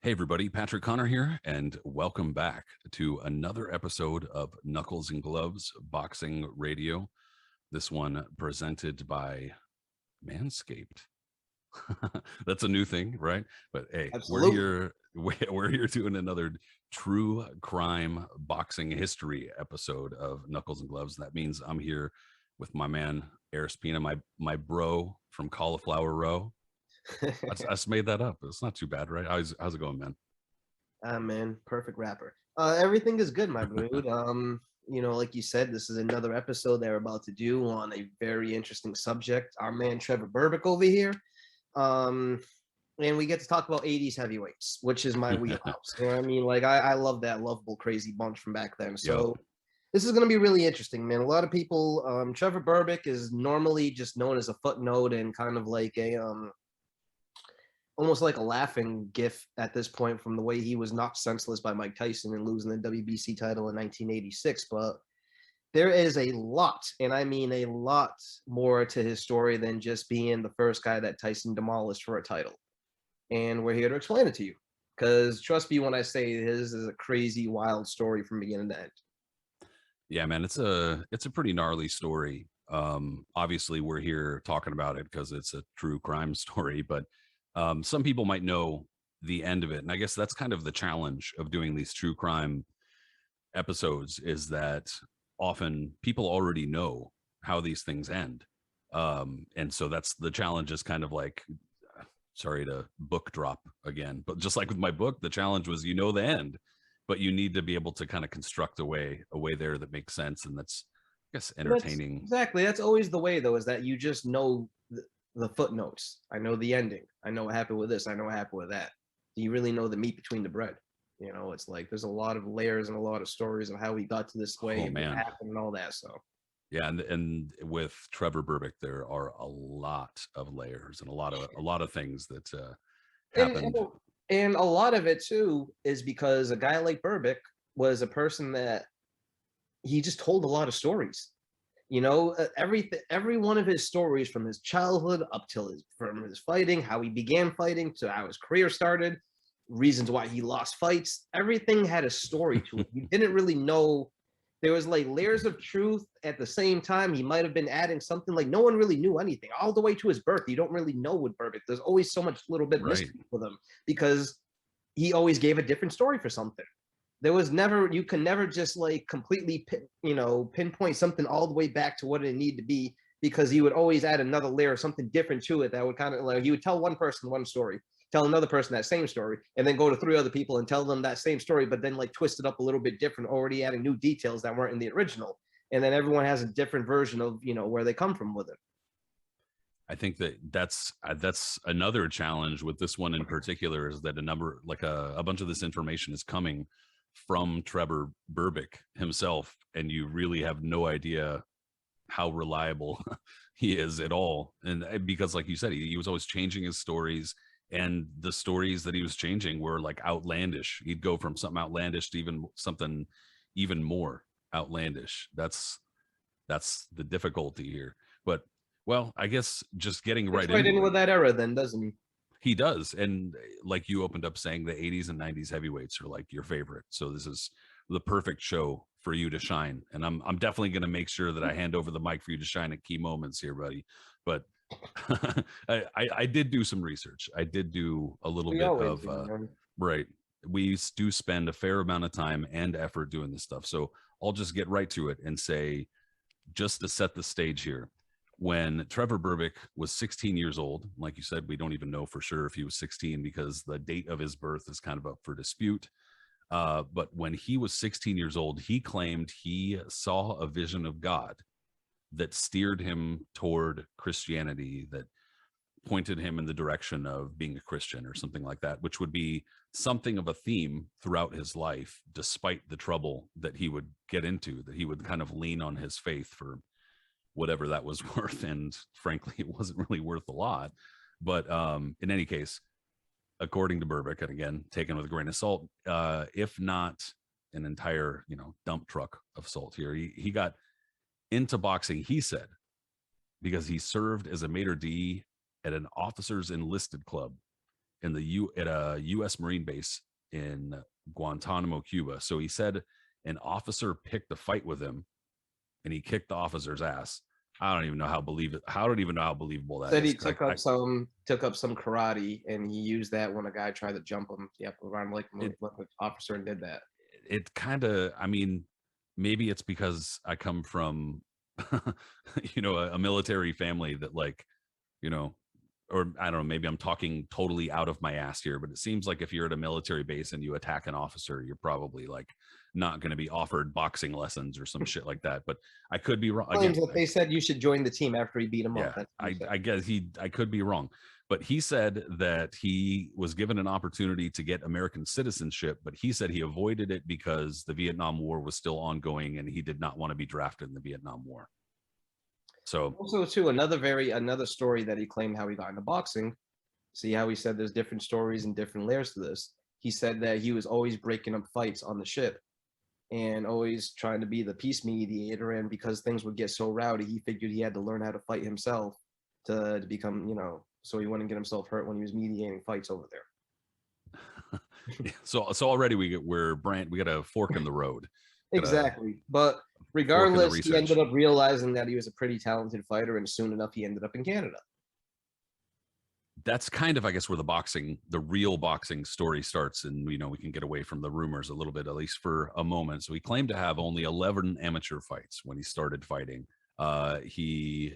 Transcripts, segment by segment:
Hey, everybody, Patrick Connor here, and welcome back to another episode of Knuckles and Gloves Boxing Radio. This one presented by Manscaped. That's a new thing, right? But hey, we're Absolutely. here. We're here doing another true crime boxing history episode of Knuckles and Gloves. That means I'm here with my man Aris Pina, my bro from Cauliflower Row. I just made that up. It's not too bad, right? How's it going, man? Ah, man, perfect rapper. Everything is good, my dude. Like you said, this is another episode that we're about to do on a very interesting subject. Our man Trevor Berbick over here. Um, and we get to talk about 80s heavyweights, which is my wheelhouse. You know what I mean? Like I love that lovable crazy bunch from back then. Yep. So this is gonna be really interesting, man. A lot of people, Trevor Berbick is normally just known as a footnote and kind of like a almost like a laughing gif at this point from the way he was knocked senseless by Mike Tyson and losing the WBC title in 1986. But there is a lot, and I mean a lot more to his story than just being the first guy that Tyson demolished for a title. And we're here to explain it to you. Because trust me when I say his is a crazy, wild story from beginning to end. Yeah, man, it's a pretty gnarly story. Obviously we're here talking about it because it's a true crime story, but some people might know the end of it. And I guess that's kind of the challenge of doing these true crime episodes is that often people already know how these things end. And so that's the challenge is kind of like sorry to book drop again, but just like with my book, the challenge was the end, but you need to be able to kind of construct a way there that makes sense and that's I guess That's entertaining. exactly, that's always the way, though, is that you just know the footnotes. I know the ending. I know what happened with this. I know what happened with that. Do you really know the meat between the bread? It's like there's a lot of layers and a lot of stories of how we got to this way Oh and what man. happened and all that. So Yeah, and with Trevor Berbick, there are a lot of layers and a lot of things that and and, happened. and a lot of it too is because a guy like Burbick was a person that he just told a lot of stories. Everything, every one of his stories from his childhood up till his fighting, how he began fighting to how his career started, reasons why he lost fights, everything had a story to it. You didn't really know. There was like layers of truth at the same time. He might have been adding something, like no one really knew anything all the way to his birth. You don't really know with Burbick. There's always so much little bit Right. mystery with him because he always gave a different story for something. There was never, you can never just like completely pinpoint something all the way back to what it needed to be, because he would always add another layer, something different to it that would kind of, like, he would tell one person one story, tell another person that same story, and then go to three other people and tell them that same story, but then like twist it up a little bit different, already adding new details that weren't in the original. And then everyone has a different version of where they come from with it. I think that's another challenge with this one in particular is that a bunch of this information is coming from Trevor Berbick himself, and you really have no idea how reliable he is at all. And because, like you said, he was always changing his stories, and the stories that he was changing were like outlandish. He'd go from something outlandish to even something even more outlandish. That's the difficulty here. But well, I guess just getting Fits right right in into it, with that era then, doesn't he? he does. And like you opened up saying, the 80s and 90s heavyweights are like your favorite. So this is the perfect show for you to shine. And I'm definitely going to make sure that I hand over the mic for you to shine at key moments here, buddy. But I did do some research. I did do a little We bit always of do, man. right. We do spend a fair amount of time and effort doing this stuff. So I'll just get right to it and say, just to set the stage here, when Trevor Berbick was 16 years old, like you said, we don't even know for sure if he was 16 because the date of his birth is kind of up for dispute. But when he was 16 years old, he claimed he saw a vision of God that steered him toward Christianity, that pointed him in the direction of being a Christian or something like that, which would be something of a theme throughout his life, despite the trouble that he would get into, that he would kind of lean on his faith for whatever that was worth. And frankly, it wasn't really worth a lot. But in any case, according to Berbick, and again, taken with a grain of salt, if not an entire, dump truck of salt here, he got into boxing, he said, because he served as a maitre d' at an officers enlisted club at a U.S. Marine base in Guantanamo, Cuba. So he said an officer picked a fight with him, and he kicked the officer's ass. I don't even know how believable that Said is. he took up some karate, and he used that when a guy tried to jump him. Yep, around like the officer and did that. It kind of, I mean, maybe it's because I come from, a military family that, like, or I don't know, maybe I'm talking totally out of my ass here, but it seems like if you're at a military base and you attack an officer, you're probably like not going to be offered boxing lessons or some shit like that. But I could be wrong. Claims that they said you should join the team after he beat him up. I guess I could be wrong, but he said that he was given an opportunity to get American citizenship, but he said he avoided it because the Vietnam War was still ongoing and he did not want to be drafted in the Vietnam War. So also too, another story that he claimed how he got into boxing. See how he said there's different stories and different layers to this. He said that he was always breaking up fights on the ship and always trying to be the peace mediator. And because things would get so rowdy, he figured he had to learn how to fight himself to become, so he wouldn't get himself hurt when he was mediating fights over there. so already we got a fork in the road. Exactly. But regardless, he ended up realizing that he was a pretty talented fighter, and soon enough he ended up in Canada. That's kind of, I guess, where the real boxing story starts. And, we can get away from the rumors a little bit, at least for a moment. So he claimed to have only 11 amateur fights when he started fighting. He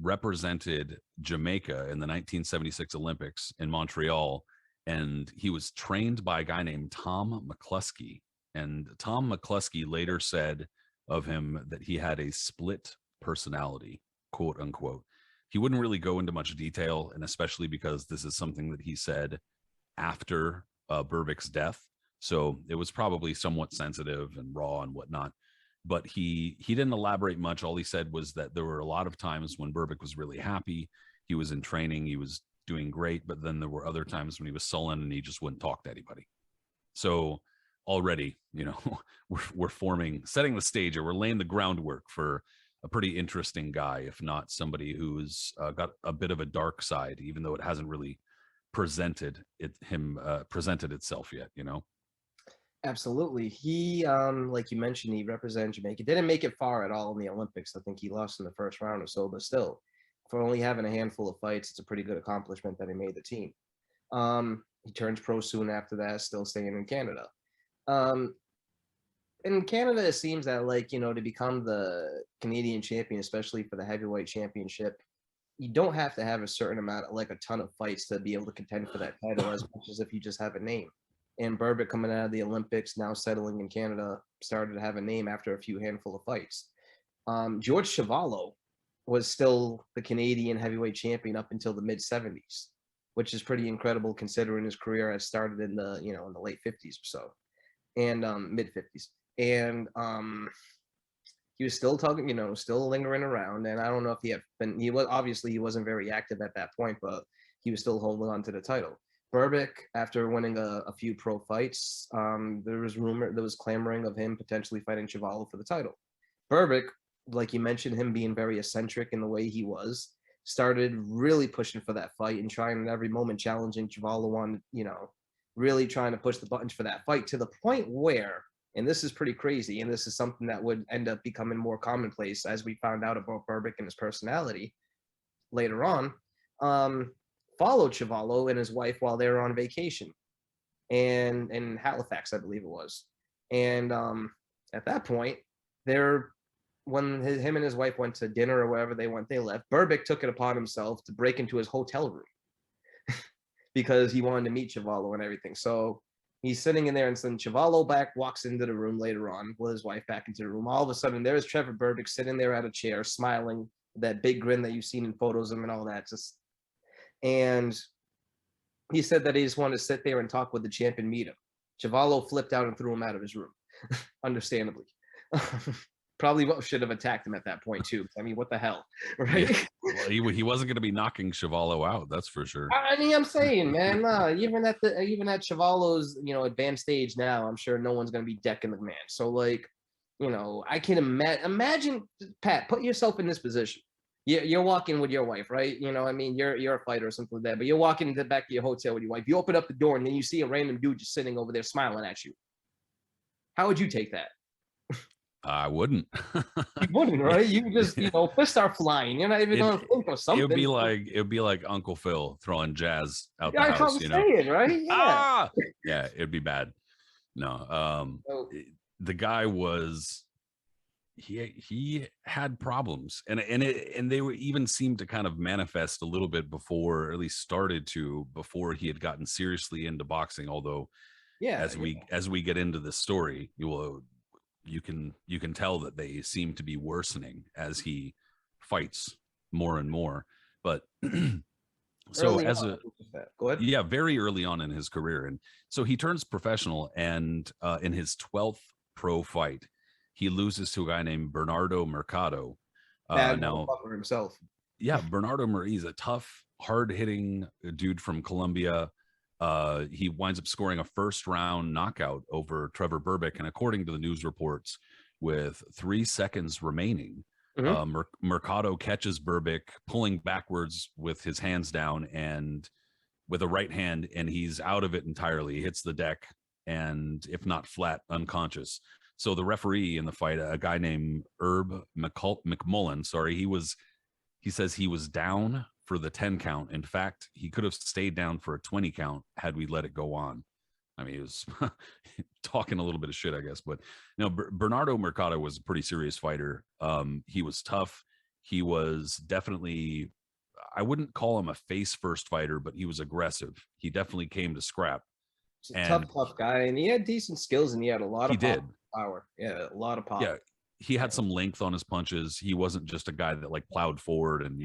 represented Jamaica in the 1976 Olympics in Montreal, and he was trained by a guy named Tom McCluskey. And Tom McCluskey later said of him that he had a split personality, quote unquote. He wouldn't really go into much detail, and especially because this is something that he said after Berbick's death. So it was probably somewhat sensitive and raw and whatnot. But he didn't elaborate much. All he said was that there were a lot of times when Berbick was really happy. He was in training. He was doing great. But then there were other times when he was sullen and he just wouldn't talk to anybody. So already, we're setting the stage, or we're laying the groundwork for a pretty interesting guy, if not somebody who's got a bit of a dark side, even though it hasn't really presented itself yet, Absolutely. He, like you mentioned, he represented Jamaica. Didn't make it far at all in the Olympics. I think he lost in the first round or so, but still, for only having a handful of fights, it's a pretty good accomplishment that he made the team. He turns pro soon after that, still staying in Canada. In Canada, it seems that, like, to become the Canadian champion, especially for the heavyweight championship, you don't have to have a certain amount, like a ton of fights to be able to contend for that title, as much as if you just have a name. And Berbick, coming out of the Olympics, now settling in Canada, started to have a name after a few handful of fights. George Chuvalo was still the Canadian heavyweight champion up until the mid-70s, which is pretty incredible considering his career had started in the in the late 50s or so, and mid-50s. And he was still talking, still lingering around. And I don't know if he wasn't very active at that point, but he was still holding on to the title. Berbick, after winning a few pro fights, there was clamoring of him potentially fighting Chuvalo for the title. Berbick, like you mentioned, him being very eccentric in the way he was, started really pushing for that fight and trying at every moment challenging Chuvalo on, really trying to push the buttons for that fight, to the point where, and this is pretty crazy, and this is something that would end up becoming more commonplace as we found out about Berbick and his personality later on, followed Chuvalo and his wife while they were on vacation and in Halifax, I believe it was. And at that point, when him and his wife went to dinner or wherever they went, they left. Berbick took it upon himself to break into his hotel room because he wanted to meet Chuvalo and everything. So he's sitting in there, and then Chuvalo walks into the room later on with his wife back into the room. All of a sudden, there's Trevor Berbick sitting there at a chair, smiling, that big grin that you've seen in photos of him and all that. And he said that he just wanted to sit there and talk with the champ and meet him. Chuvalo flipped out and threw him out of his room, understandably. Probably should have attacked him at that point too. I mean, what the hell, right? Yeah. Well, he wasn't going to be knocking Chuvalo out, that's for sure. I mean, I'm saying, man, even at Chuvalo's advanced age now, I'm sure no one's going to be decking the man. So, like, I can imagine, Pat, put yourself in this position. you're walking with your wife, right? You know, I mean, you're a fighter or something like that, but you're walking into the back of your hotel with your wife. You open up the door and then you see a random dude just sitting over there smiling at you. How would you take that? I wouldn't. You wouldn't, right? You just, fists are flying. You're not even going to think of something. It'd be like Uncle Phil throwing jazz out the That's what house, I'm you know? saying, right? Yeah. Ah, yeah, it'd be bad. No, So, the guy was he had problems, and they were even seemed to kind of manifest a little bit before, or at least started to before he had gotten seriously into boxing. Although yeah. as we get into the story, you can tell that they seem to be worsening as he fights more and more. But so Early as on, a go ahead. yeah, very early on in his career, and so he turns professional, and in his 12th pro fight, he loses to a guy named Bernardo Mercado. Bad Now, motherfucker himself. yeah, Bernardo He's a tough, hard-hitting dude from Colombia. He winds up scoring a first-round knockout over Trevor Berbick, and according to the news reports, with 3 seconds remaining, Mercado catches Berbick pulling backwards with his hands down and with a right hand, and he's out of it entirely. He hits the deck, and if not flat, unconscious. So the referee in the fight, a guy named McMullen, sorry, he says he was down for the 10 count. In fact, he could have stayed down for a 20 count had we let it go on. I mean, he was talking a little bit of shit, I guess. But Bernardo Mercado was a pretty serious fighter. He was tough. He was definitely, I wouldn't call him a face first fighter, but he was aggressive. He definitely came to scrap. He's a tough guy, and he had decent skills, and he had a lot of power. Yeah, a lot of power. Yeah, he had some length on his punches. He wasn't just a guy that like plowed forward and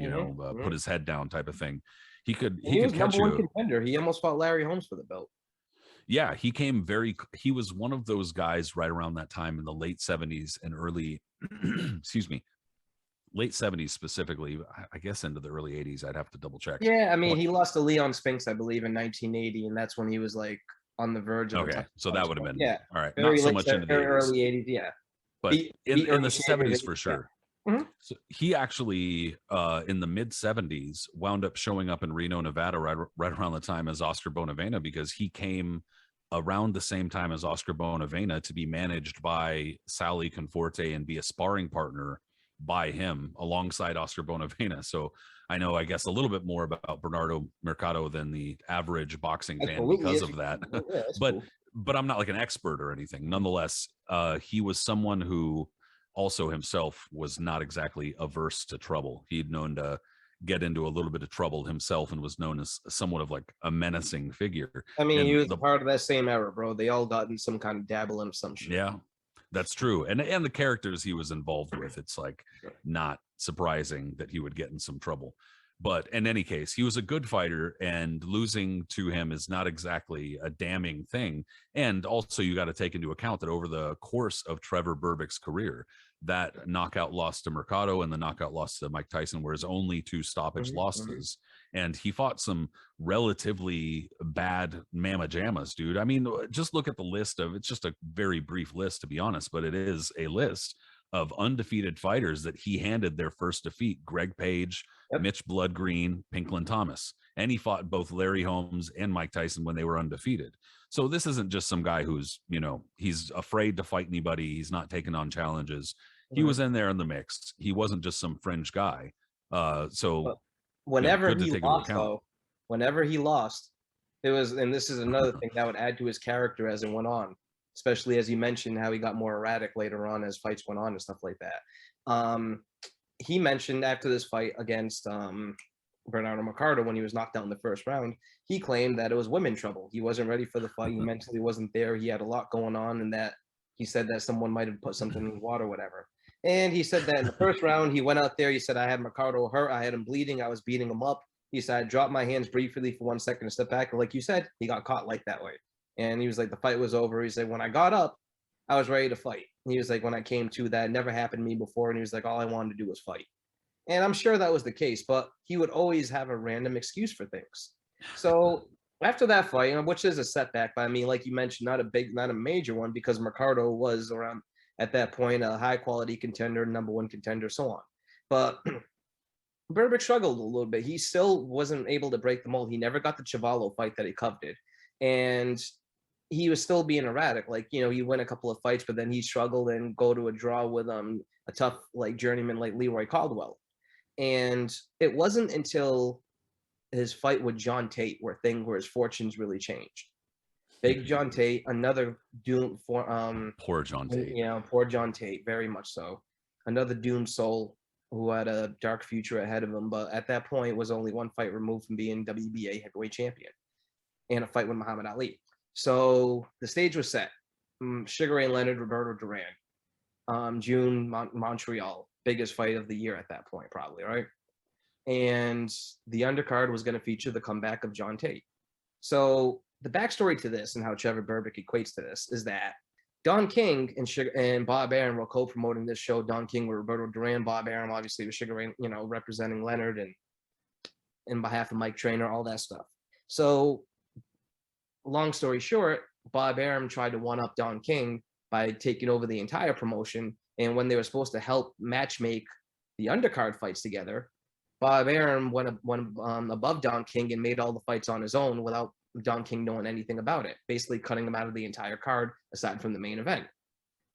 put his head down type of thing. He could was catch number you. One contender. He almost fought Larry Holmes for the belt. Yeah, he was one of those guys right around that time in the late 70s and early excuse me, late 70s specifically, I guess into the early 80s. I'd have to double check. Yeah, I mean, he lost to Leon Spinks, I believe, in 1980, and that's when he was like on the verge of so that would have been all right. Not so much into the 80s. Early 80s, yeah. But in the 70s for sure. Yeah. So he actually in the mid 70s wound up showing up in Reno, Nevada right around the time as Oscar Bonavena, because he came around the same time as Oscar Bonavena to be managed by Sally Conforte and be a sparring partner by him alongside Oscar Bonavena. So I know, I guess, a little bit more about Bernardo Mercado than the average boxing fan because of that. But I'm not like an expert or anything. Nonetheless, he was someone who also himself was not exactly averse to trouble. He'd known to get into a little bit of trouble himself and was known as somewhat of like a menacing figure. I mean, and he was part of that same era, bro. They all got in some kind of dabble in some shit. Yeah, that's true. And the characters he was involved with, it's like not surprising that he would get in some trouble. But in any case, he was a good fighter, and losing to him is not exactly a damning thing. And also, you got to take into account that over the course of Trevor Berbick's career, that knockout loss to Mercado and the knockout loss to Mike Tyson were his only 2 stoppage losses. And he fought some relatively bad mama jammas, dude. I mean, just look at the list of, it's just a very brief list, to be honest, but it is a list of undefeated fighters that he handed their first defeat: Greg Page, Mitch Bloodgreen, Pinklin Thomas. And he fought both Larry Holmes and Mike Tyson when they were undefeated. So this isn't just some guy who's, he's afraid to fight anybody. He's not taking on challenges. He was in there in the mix. He wasn't just some fringe guy. So whenever he lost, it was, and this is another thing that would add to his character as it went on, especially as you mentioned how he got more erratic later on as fights went on and stuff like that. He mentioned after this fight against Bernardo Mercado, when he was knocked out in the first round, he claimed that it was women trouble. He wasn't ready for the fight. He mentally wasn't there. He had a lot going on, and that he said that someone might have put something in the water, whatever. And he said that in the first round, he went out there. He said, I had Mercado hurt. I had him bleeding. I was beating him up. He said, I dropped my hands briefly for 1 second to step back. And like you said, he got caught like that way. And he was like, the fight was over. He said, when I got up, I was ready to fight. And he was like, when I came to, that never happened to me before. And he was like, all I wanted to do was fight. And I'm sure that was the case, but he would always have a random excuse for things. So after that fight, which is a setback, but I mean, like you mentioned, not a major one, because Mercado was around at that point a high quality contender, number 1 contender, so on. But Berbick struggled a little bit. He still wasn't able to break the mold. He never got the Chuvalo fight that he coveted. And he was still being erratic. Like, you know, he win a couple of fights, but then he struggled and go to a draw with a tough like journeyman like Leroy Caldwell. And it wasn't until his fight with John Tate where his fortunes really changed. Big John Tate, another doomed for Poor John Tate. Yeah, poor John Tate, very much so. Another doomed soul who had a dark future ahead of him, but at that point was only one fight removed from being WBA heavyweight champion and a fight with Muhammad Ali. So the stage was set. Sugar Ray Leonard, Roberto Duran, June, Montreal, biggest fight of the year at that point, probably, right? And the undercard was going to feature the comeback of John Tate. So the backstory to this and how Trevor Berbick equates to this is that Don King and Bob Arum were co-promoting this show. Don King with Roberto Duran, Bob Arum obviously with Sugar Ray, you know, representing Leonard and in behalf of Mike Trainer, all that stuff. So long story short, Bob Arum tried to one-up Don King by taking over the entire promotion. And when they were supposed to help matchmake the undercard fights together, Bob Arum went above Don King and made all the fights on his own without Don King knowing anything about it, basically cutting him out of the entire card aside from the main event.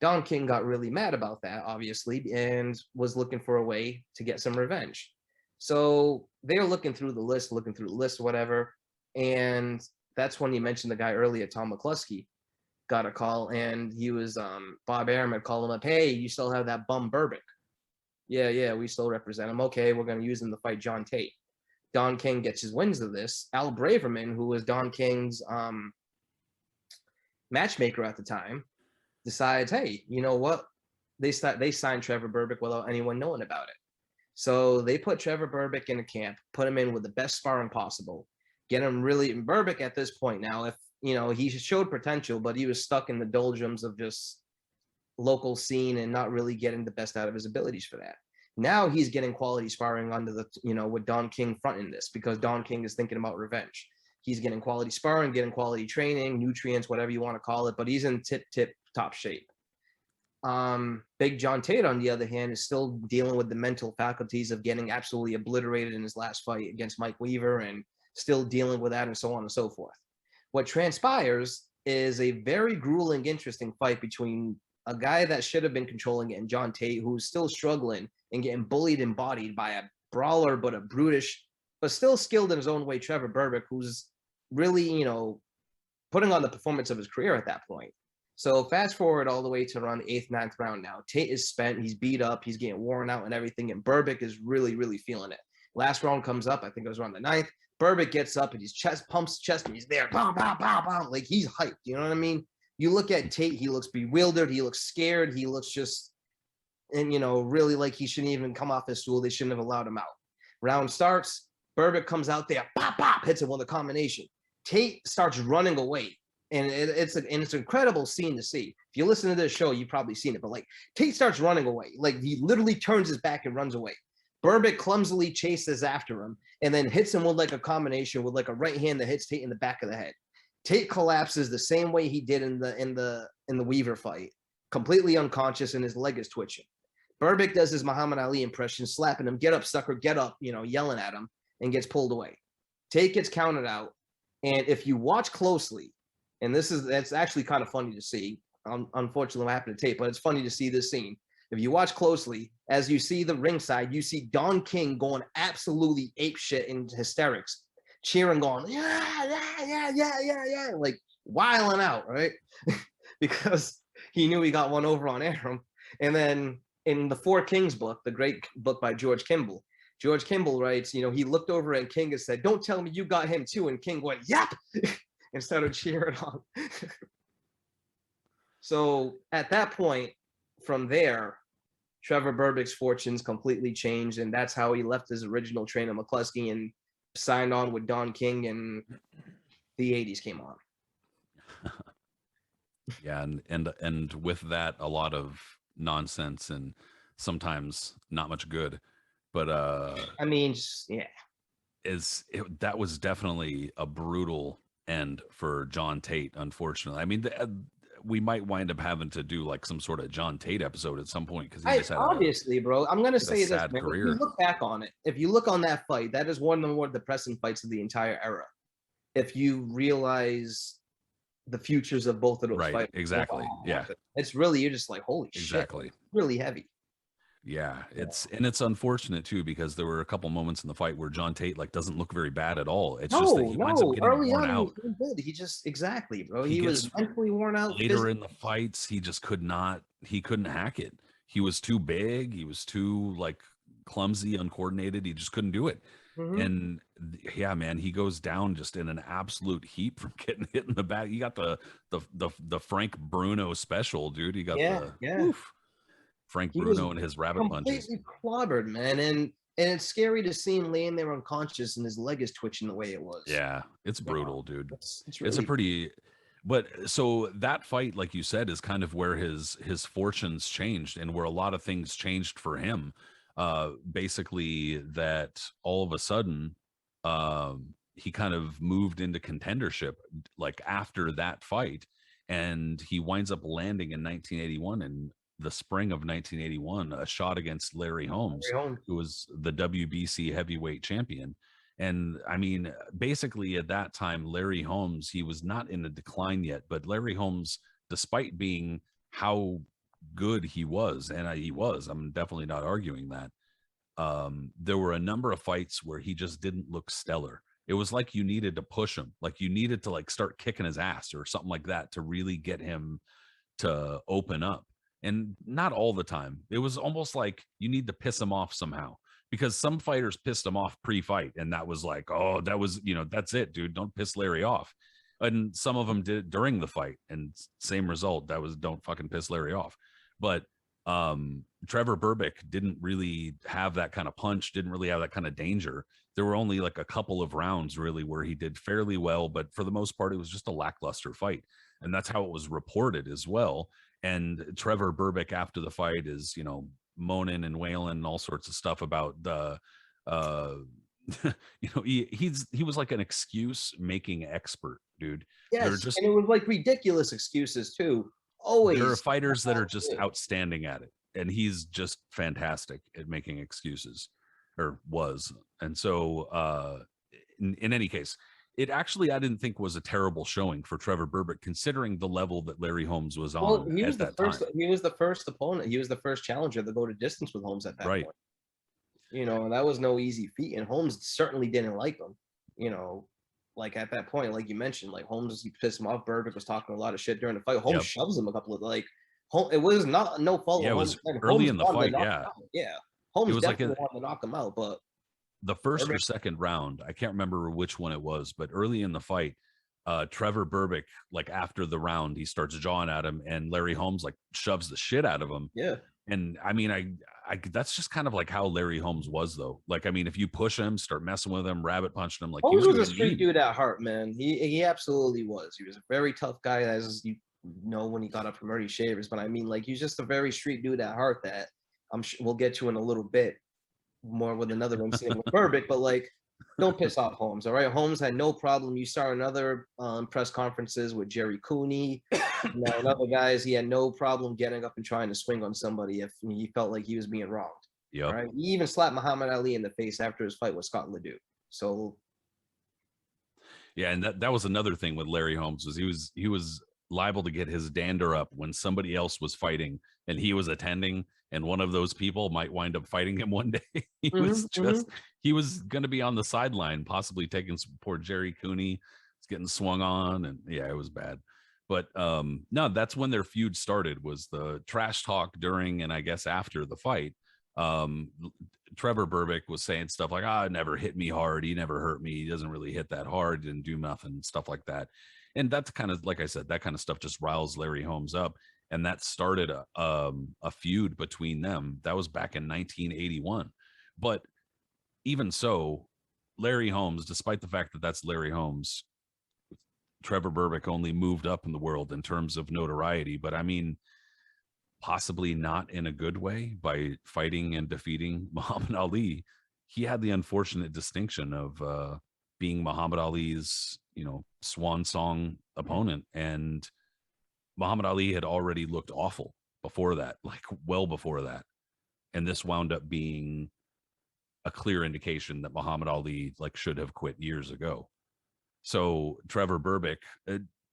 Don King got really mad about that, obviously, and was looking for a way to get some revenge. So they're looking through the list, whatever. And that's when you mentioned the guy earlier, Tom McCluskey, got a call, and he was Bob Arum had called him up, hey, you still have that bum Berbick? Yeah, we still represent him. Okay, we're going to use him to fight John Tate. Don King gets his wins of this. Al Braverman, who was Don King's matchmaker at the time, decides, hey, you know what? They signed Trevor Berbick without anyone knowing about it. So they put Trevor Berbick in a camp, put him in with the best sparring possible, get him really. And Berbick at this point now, if you know, he showed potential, but he was stuck in the doldrums of just local scene and not really getting the best out of his abilities for that. Now he's getting quality sparring under the, you know, with Don King fronting this because Don King is thinking about revenge. He's getting quality sparring, getting quality training, nutrients, whatever you want to call it, but he's in tip top shape. Big John Tate, on the other hand, is still dealing with the mental faculties of getting absolutely obliterated in his last fight against Mike Weaver and still dealing with that and so on and so forth. What transpires is a very grueling, interesting fight between a guy that should have been controlling it and John Tate, who's still struggling and getting bullied and bodied by a brawler, but a brutish, but still skilled in his own way, Trevor Berbick, who's really, you know, putting on the performance of his career at that point. So fast forward all the way to around the 8th, 9th round now. Tate is spent, he's beat up, he's getting worn out and everything, and Berbick is really, really feeling it. Last round comes up, I think it was around the 9th. Berbick gets up and his chest pumps chest and he's there, bam, bam, bam, bam, like he's hyped, you know what I mean? You look at Tate, he looks bewildered, he looks scared, he looks just, and you know, really like he shouldn't even come off his stool. They shouldn't have allowed him out. Round starts, Berbick comes out there, pop, pop, hits him with a combination. Tate starts running away. And it's an incredible scene to see. If you listen to this show, you've probably seen it, but like Tate starts running away. Like he literally turns his back and runs away. Berbick clumsily chases after him and then hits him with like a combination with like a right hand that hits Tate in the back of the head. Tate collapses the same way he did in the Weaver fight, completely unconscious and his leg is twitching. Berbick does his Muhammad Ali impression, slapping him, get up, sucker, get up, you know, yelling at him, and gets pulled away. Tate gets counted out. And if you watch closely, and that's actually kind of funny to see, unfortunately what happened to Tate, but it's funny to see this scene. If you watch closely, as you see the ringside, you see Don King going absolutely apeshit in hysterics, cheering, going, yeah, like wiling out, right? Because he knew he got one over on Arum. And then in the Four Kings book, the great book by George Kimball writes, you know, he looked over at King and said, don't tell me you got him too. And King went, yep, and started cheering on. So at that point, from there, Trevor Berbick's fortunes completely changed, and that's how he left his original trainer McCluskey and signed on with Don King, and the 80s came on. Yeah, and with that, a lot of nonsense and sometimes not much good. But I mean, yeah, that was definitely a brutal end for John Tate, unfortunately. I mean, we might wind up having to do like some sort of John Tate episode at some point, because he just had obviously, bro. I'm gonna say this, man. career. If you look back on it, if you look on that fight, that is one of the more depressing fights of the entire era. If you realize the futures of both of those fights, exactly, yeah, it's really, you're just like, holy shit, really heavy. Yeah, it's unfortunate too, because there were a couple moments in the fight where John Tate like doesn't look very bad at all. It's just that he winds up getting worn out. He just bro. He was mentally worn out. Later in the fights, he just couldn't hack it. He was too big. He was too like clumsy, uncoordinated. He just couldn't do it. And yeah, man, he goes down just in an absolute heap from getting hit in the back. He got the Frank Bruno special, dude. He got Frank Bruno and his rabbit punches. Completely clobbered, man. And it's scary to see him laying there unconscious and his leg is twitching the way it was. Yeah, it's brutal, dude. It's really a pretty. But so that fight, like you said, is kind of where his fortunes changed, and where a lot of things changed for him. Basically, that all of a sudden, he kind of moved into contendership like after that fight, and he winds up landing in 1981 and the spring of 1981, a shot against Larry Holmes, who was the WBC heavyweight champion. And I mean, basically at that time, Larry Holmes, he was not in a decline yet, but Larry Holmes, despite being how good he was, and I'm definitely not arguing that, there were a number of fights where he just didn't look stellar. It was like you needed to push him, like you needed to like start kicking his ass or something like that to really get him to open up. And not all the time. It was almost like you need to piss him off somehow, because some fighters pissed him off pre-fight, and that was like, oh, that was, that's it, dude. Don't piss Larry off. And some of them did it during the fight, and same result. That was, don't fucking piss Larry off. But Trevor Berbick didn't really have that kind of punch, didn't really have that kind of danger. There were only like a couple of rounds really where he did fairly well, but for the most part, it was just a lackluster fight. And that's how it was reported as well. And Trevor Berbick after the fight is, moaning and wailing and all sorts of stuff about the, he was like an excuse making expert, dude. Yes, and it was like ridiculous excuses too. Always. There are fighters that are just outstanding at it, and he's just fantastic at making excuses, or was. And so, in any case, it actually, I didn't think was a terrible showing for Trevor Berbick, considering the level that Larry Holmes was on. He was the first opponent. He was the first challenger to go to distance with Holmes at that point. And that was no easy feat. And Holmes certainly didn't like him. Like at that point, like you mentioned, like Holmes, he pissed him off. Berbick was talking a lot of shit during the fight. Holmes shoves him a couple of it was not no fault. Yeah, it was early in the fight. Yeah. Holmes definitely wanted to knock him out, but the first or second round, I can't remember which one it was, but early in the fight, Trevor Berbick, like after the round, he starts jawing at him, and Larry Holmes like shoves the shit out of him. Yeah. And I mean, I that's just kind of like how Larry Holmes was, though. Like, I mean, if you push him, start messing with him, rabbit punching him, like Holmes was a street dude at heart, man. He absolutely was. He was a very tough guy, as you know, when he got up from Early Shavers. But I mean, like, he's just a very street dude at heart that I'm sure we'll get to in a little bit more with another incident with Berbick. But like, don't piss off Holmes, all right? Holmes had no problem. You saw in other press conferences with Jerry Cooney and other guys, he had no problem getting up and trying to swing on somebody if he felt like he was being wronged. Yeah. Right. He even slapped Muhammad Ali in the face after his fight with Scott Ledoux. So yeah, and that was another thing with Larry Holmes, was he was liable to get his dander up when somebody else was fighting and he was attending, and one of those people might wind up fighting him one day. He was going to be on the sideline, possibly taking some poor Jerry Cooney. It's getting swung on, and yeah, it was bad. But no, that's when their feud started, was the trash talk during and I guess after the fight. Trevor Berbick was saying stuff like, it never hit me hard. He never hurt me. He doesn't really hit that hard. Didn't do nothing, stuff like that. And that's kind of, like I said, that kind of stuff just riles Larry Holmes up. And that started a feud between them. That was back in 1981. But even so, Larry Holmes, despite the fact that that's Larry Holmes, Trevor Berbick only moved up in the world in terms of notoriety. But I mean, possibly not in a good way by fighting and defeating Muhammad Ali. He had the unfortunate distinction of being Muhammad Ali's, swan song opponent. And Muhammad Ali had already looked awful before that, like well before that. And this wound up being a clear indication that Muhammad Ali like should have quit years ago. So Trevor Berbick,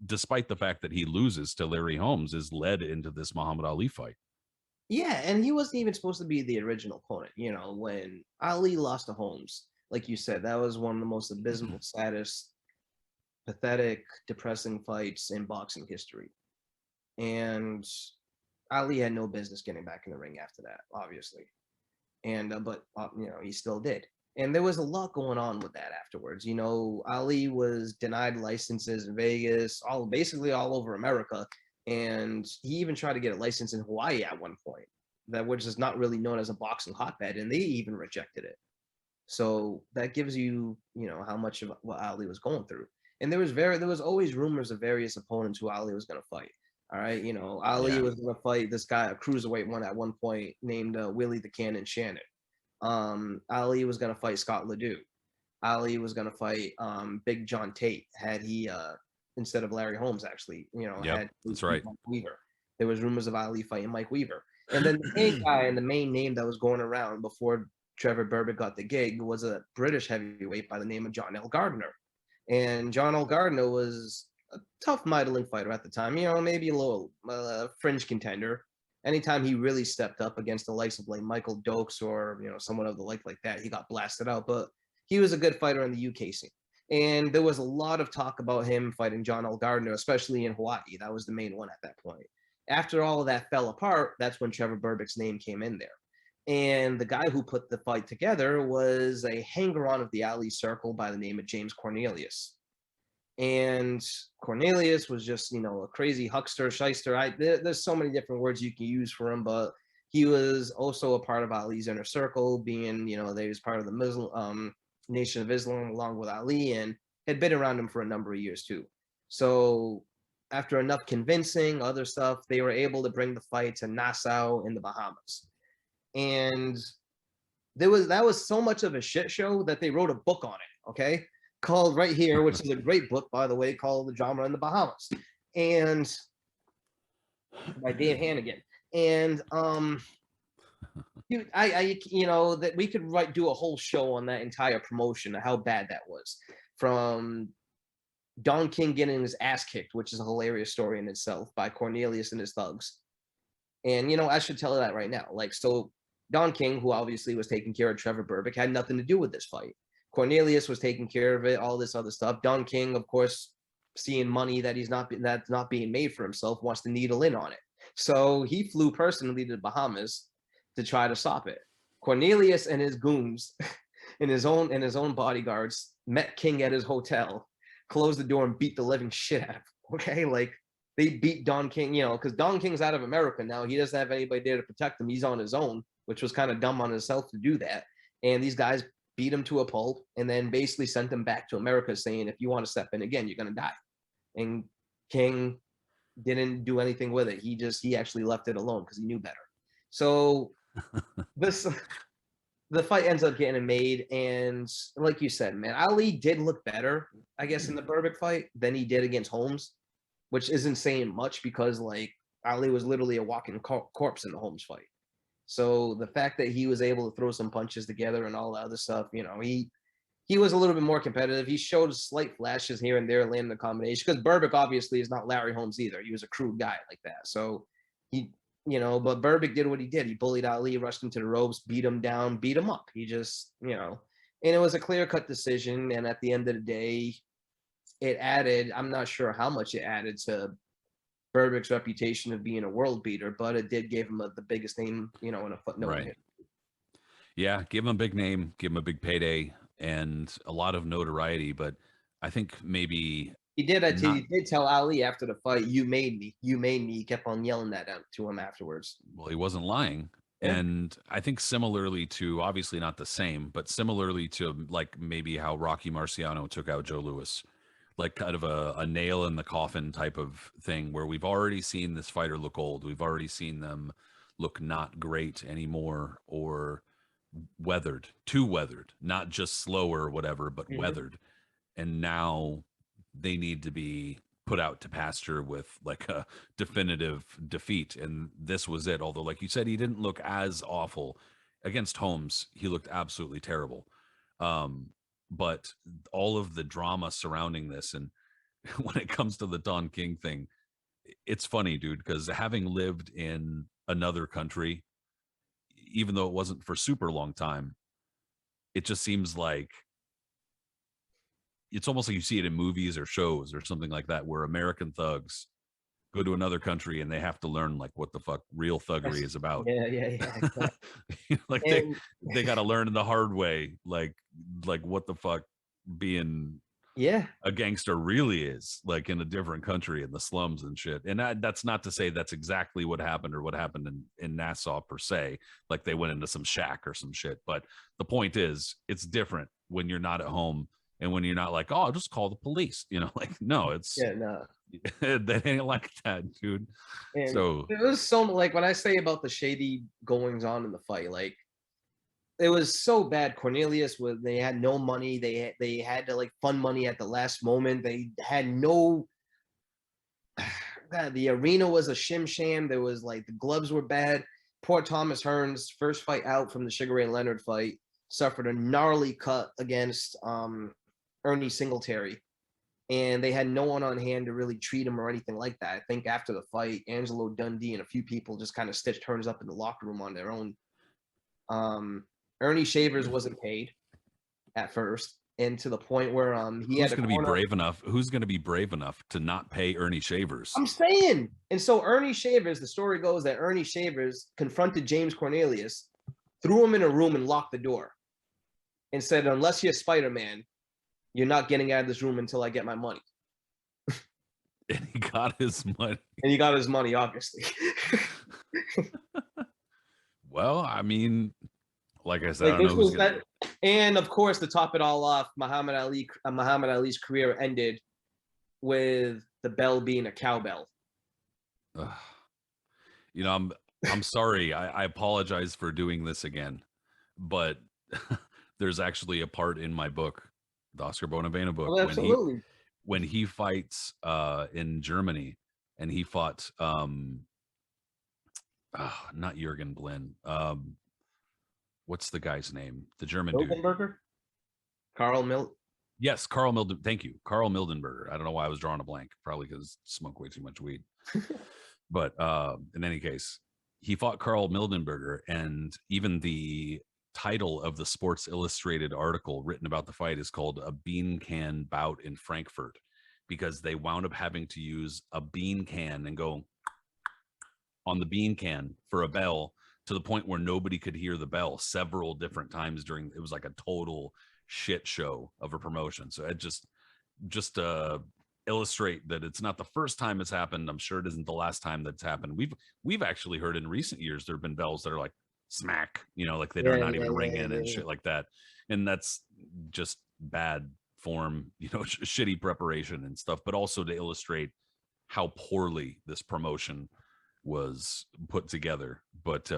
despite the fact that he loses to Larry Holmes, is led into this Muhammad Ali fight. Yeah, and he wasn't even supposed to be the original opponent. You know, when Ali lost to Holmes, like you said, that was one of the most abysmal, saddest, pathetic, depressing fights in boxing history. And Ali had no business getting back in the ring after that, obviously. And but you know, he still did. And there was a lot going on with that afterwards. You know, Ali was denied licenses in Vegas, all basically all over America, and he even tried to get a license in Hawaii at one point, that which is not really known as a boxing hotbed, and they even rejected it. So that gives you, you know, how much of what Ali was going through. And there was always rumors of various opponents who Ali was going to fight. All right, you know, Ali Yeah. was going to fight this guy, a cruiserweight one at one point named Willie the Cannon Shannon. Ali was going to fight Scott Ledoux. Ali was going to fight Big John Tate had he instead of Larry Holmes, actually, you know, Yep, had that's right. Mike Weaver. There was rumors of Ali fighting Mike Weaver. And then the main guy and the main name that was going around before Trevor Berbick got the gig was a British heavyweight by the name of John L. Gardner. And John L. Gardner was a tough middling fighter at the time, you know, maybe a little fringe contender. Anytime he really stepped up against the likes of like Michael Dokes or, you know, someone of the like that, he got blasted out. But he was a good fighter in the UK scene. And there was a lot of talk about him fighting John L. Gardner, especially in Hawaii. That was the main one at that point. After all of that fell apart, that's when Trevor Berbick's name came in there. And the guy who put the fight together was a hanger-on of the Ali circle by the name of James Cornelius. And Cornelius was just, you know, a crazy huckster, shyster. There's so many different words you can use for him, but he was also a part of Ali's inner circle, being, you know, they was part of the Muslim Nation of Islam along with Ali, and had been around him for a number of years too. So after enough convincing, other stuff, they were able to bring the fight to Nassau in the Bahamas. And that was so much of a shit show that they wrote a book on it, okay? Called right here, which is a great book, by the way, called The Drama in the Bahamas. And by Dave Hannigan. And you know, that we could do a whole show on that entire promotion of how bad that was. From Don King getting his ass kicked, which is a hilarious story in itself, by Cornelius and his thugs. And, you know, I should tell that right now. Like, so Don King, who obviously was taking care of Trevor Berbick, had nothing to do with this fight. Cornelius was taking care of it, all this other stuff. Don King, of course, seeing money that's not being made for himself, wants to needle in on it. So he flew personally to the Bahamas to try to stop it. Cornelius and his goons and his own bodyguards met King at his hotel, closed the door, and beat the living shit out of him. Okay, like, they beat Don King, you know, because Don King's out of America now. He doesn't have anybody there to protect him. He's on his own, which was kind of dumb on himself to do that. And these guys beat him to a pulp and then basically sent him back to America, saying, if you want to step in again, you're going to die. And King didn't do anything with it. He actually left it alone because he knew better. So the fight ends up getting made, and like you said, man, Ali did look better, I guess, in the Berbick fight than he did against Holmes, which isn't saying much because, like, Ali was literally a walking corpse in the Holmes fight. So the fact that he was able to throw some punches together and all the other stuff, you know, he was a little bit more competitive. He showed slight flashes here and there, landing the combination, because Berbick obviously is not Larry Holmes either. He was a crude guy like that. So he, you know, but Berbick did what he did. He bullied Ali, rushed him to the ropes, beat him down, beat him up. He just, you know, and it was a clear-cut decision. And at the end of the day, it added, I'm not sure how much it added to Berbick's reputation of being a world beater, but it did give him the biggest name, you know, in a footnote. Right. Yeah, give him a big name, give him a big payday, and a lot of notoriety. But I think maybe he did. He did tell Ali after the fight, "You made me. You made me." He kept on yelling that out to him afterwards. Well, he wasn't lying. Yeah. And I think similarly to, obviously not the same, but similarly to like maybe how Rocky Marciano took out Joe Louis, like kind of a nail in the coffin type of thing, where we've already seen this fighter look old. We've already seen them look not great anymore, or too weathered, not just slow or whatever, but weathered. And now they need to be put out to pasture with like a definitive defeat, and this was it. Although, like you said, he didn't look as awful against Holmes. He looked absolutely terrible. But all of the drama surrounding this, and when it comes to the Don King thing, it's funny, dude, because having lived in another country, even though it wasn't for super long time, it just seems like it's almost like you see it in movies or shows or something like that, where American thugs go to another country and they have to learn like what the fuck real thuggery is about. Yeah. Exactly. Like And they got to learn the hard way, like what the fuck being yeah, a gangster really is like in a different country in the slums and shit. And that's not to say that's exactly what happened or what happened in Nassau per se, like they went into some shack or some shit. But the point is, it's different when you're not at home and when you're not like, oh, I'll just call the police, you know, like, no, it's yeah, no. that ain't like that, dude. And So it was so like when I say about the shady goings on in the fight, like it was so bad. Cornelius was they had no money. They had to like fund money at the last moment. They had no the arena was a shim sham. There was like the gloves were bad. Poor Thomas Hearns, first fight out from the Sugar Ray Leonard fight, suffered a gnarly cut against Ernie Singletary. And they had no one on hand to really treat him or anything like that. I think after the fight, Angelo Dundee and a few people just kind of stitched Hearns up in the locker room on their own. Ernie Shavers wasn't paid at first, and to the point where he who's had going to be brave enough? Who's going to be brave enough to not pay Ernie Shavers? I'm saying. And so Ernie Shavers, the story goes that Ernie Shavers confronted James Cornelius, threw him in a room and locked the door, and said, "Unless you're Spider-Man, you're not getting out of this room until I get my money." And he got his money. And he got his money, obviously. Well, I mean, like I said, Like I don't know who's gonna. and of course, to top it all off, Muhammad Ali's career ended with the bell being a cowbell. You know, I'm sorry. I apologize for doing this again, but there's actually a part in my book, the Oscar Bonavena book, Oh, absolutely. when he fights in Germany, and he fought not Jurgen Blin. What's the guy's name? The German dude. Mildenberger? Carl Mill. Yes, Carl Milden. Thank you, Carl Mildenberger. I don't know why I was drawing a blank. Probably because smoke way too much weed. But in any case, he fought Carl Mildenberger, and even the title of the Sports Illustrated article written about the fight is called "A Bean Can Bout in Frankfurt," because they wound up having to use a bean can and go on the bean can for a bell, to the point where nobody could hear the bell several different times during. It was like a total shit show of a promotion. So it just illustrate that it's not the first time it's happened. I'm sure it isn't the last time that's happened. We've actually heard in recent years there have been bells that are like smack, you know, like they're not even ringing and shit like that. And that's just bad form, you know, shitty preparation and stuff, but also to illustrate how poorly this promotion was put together. But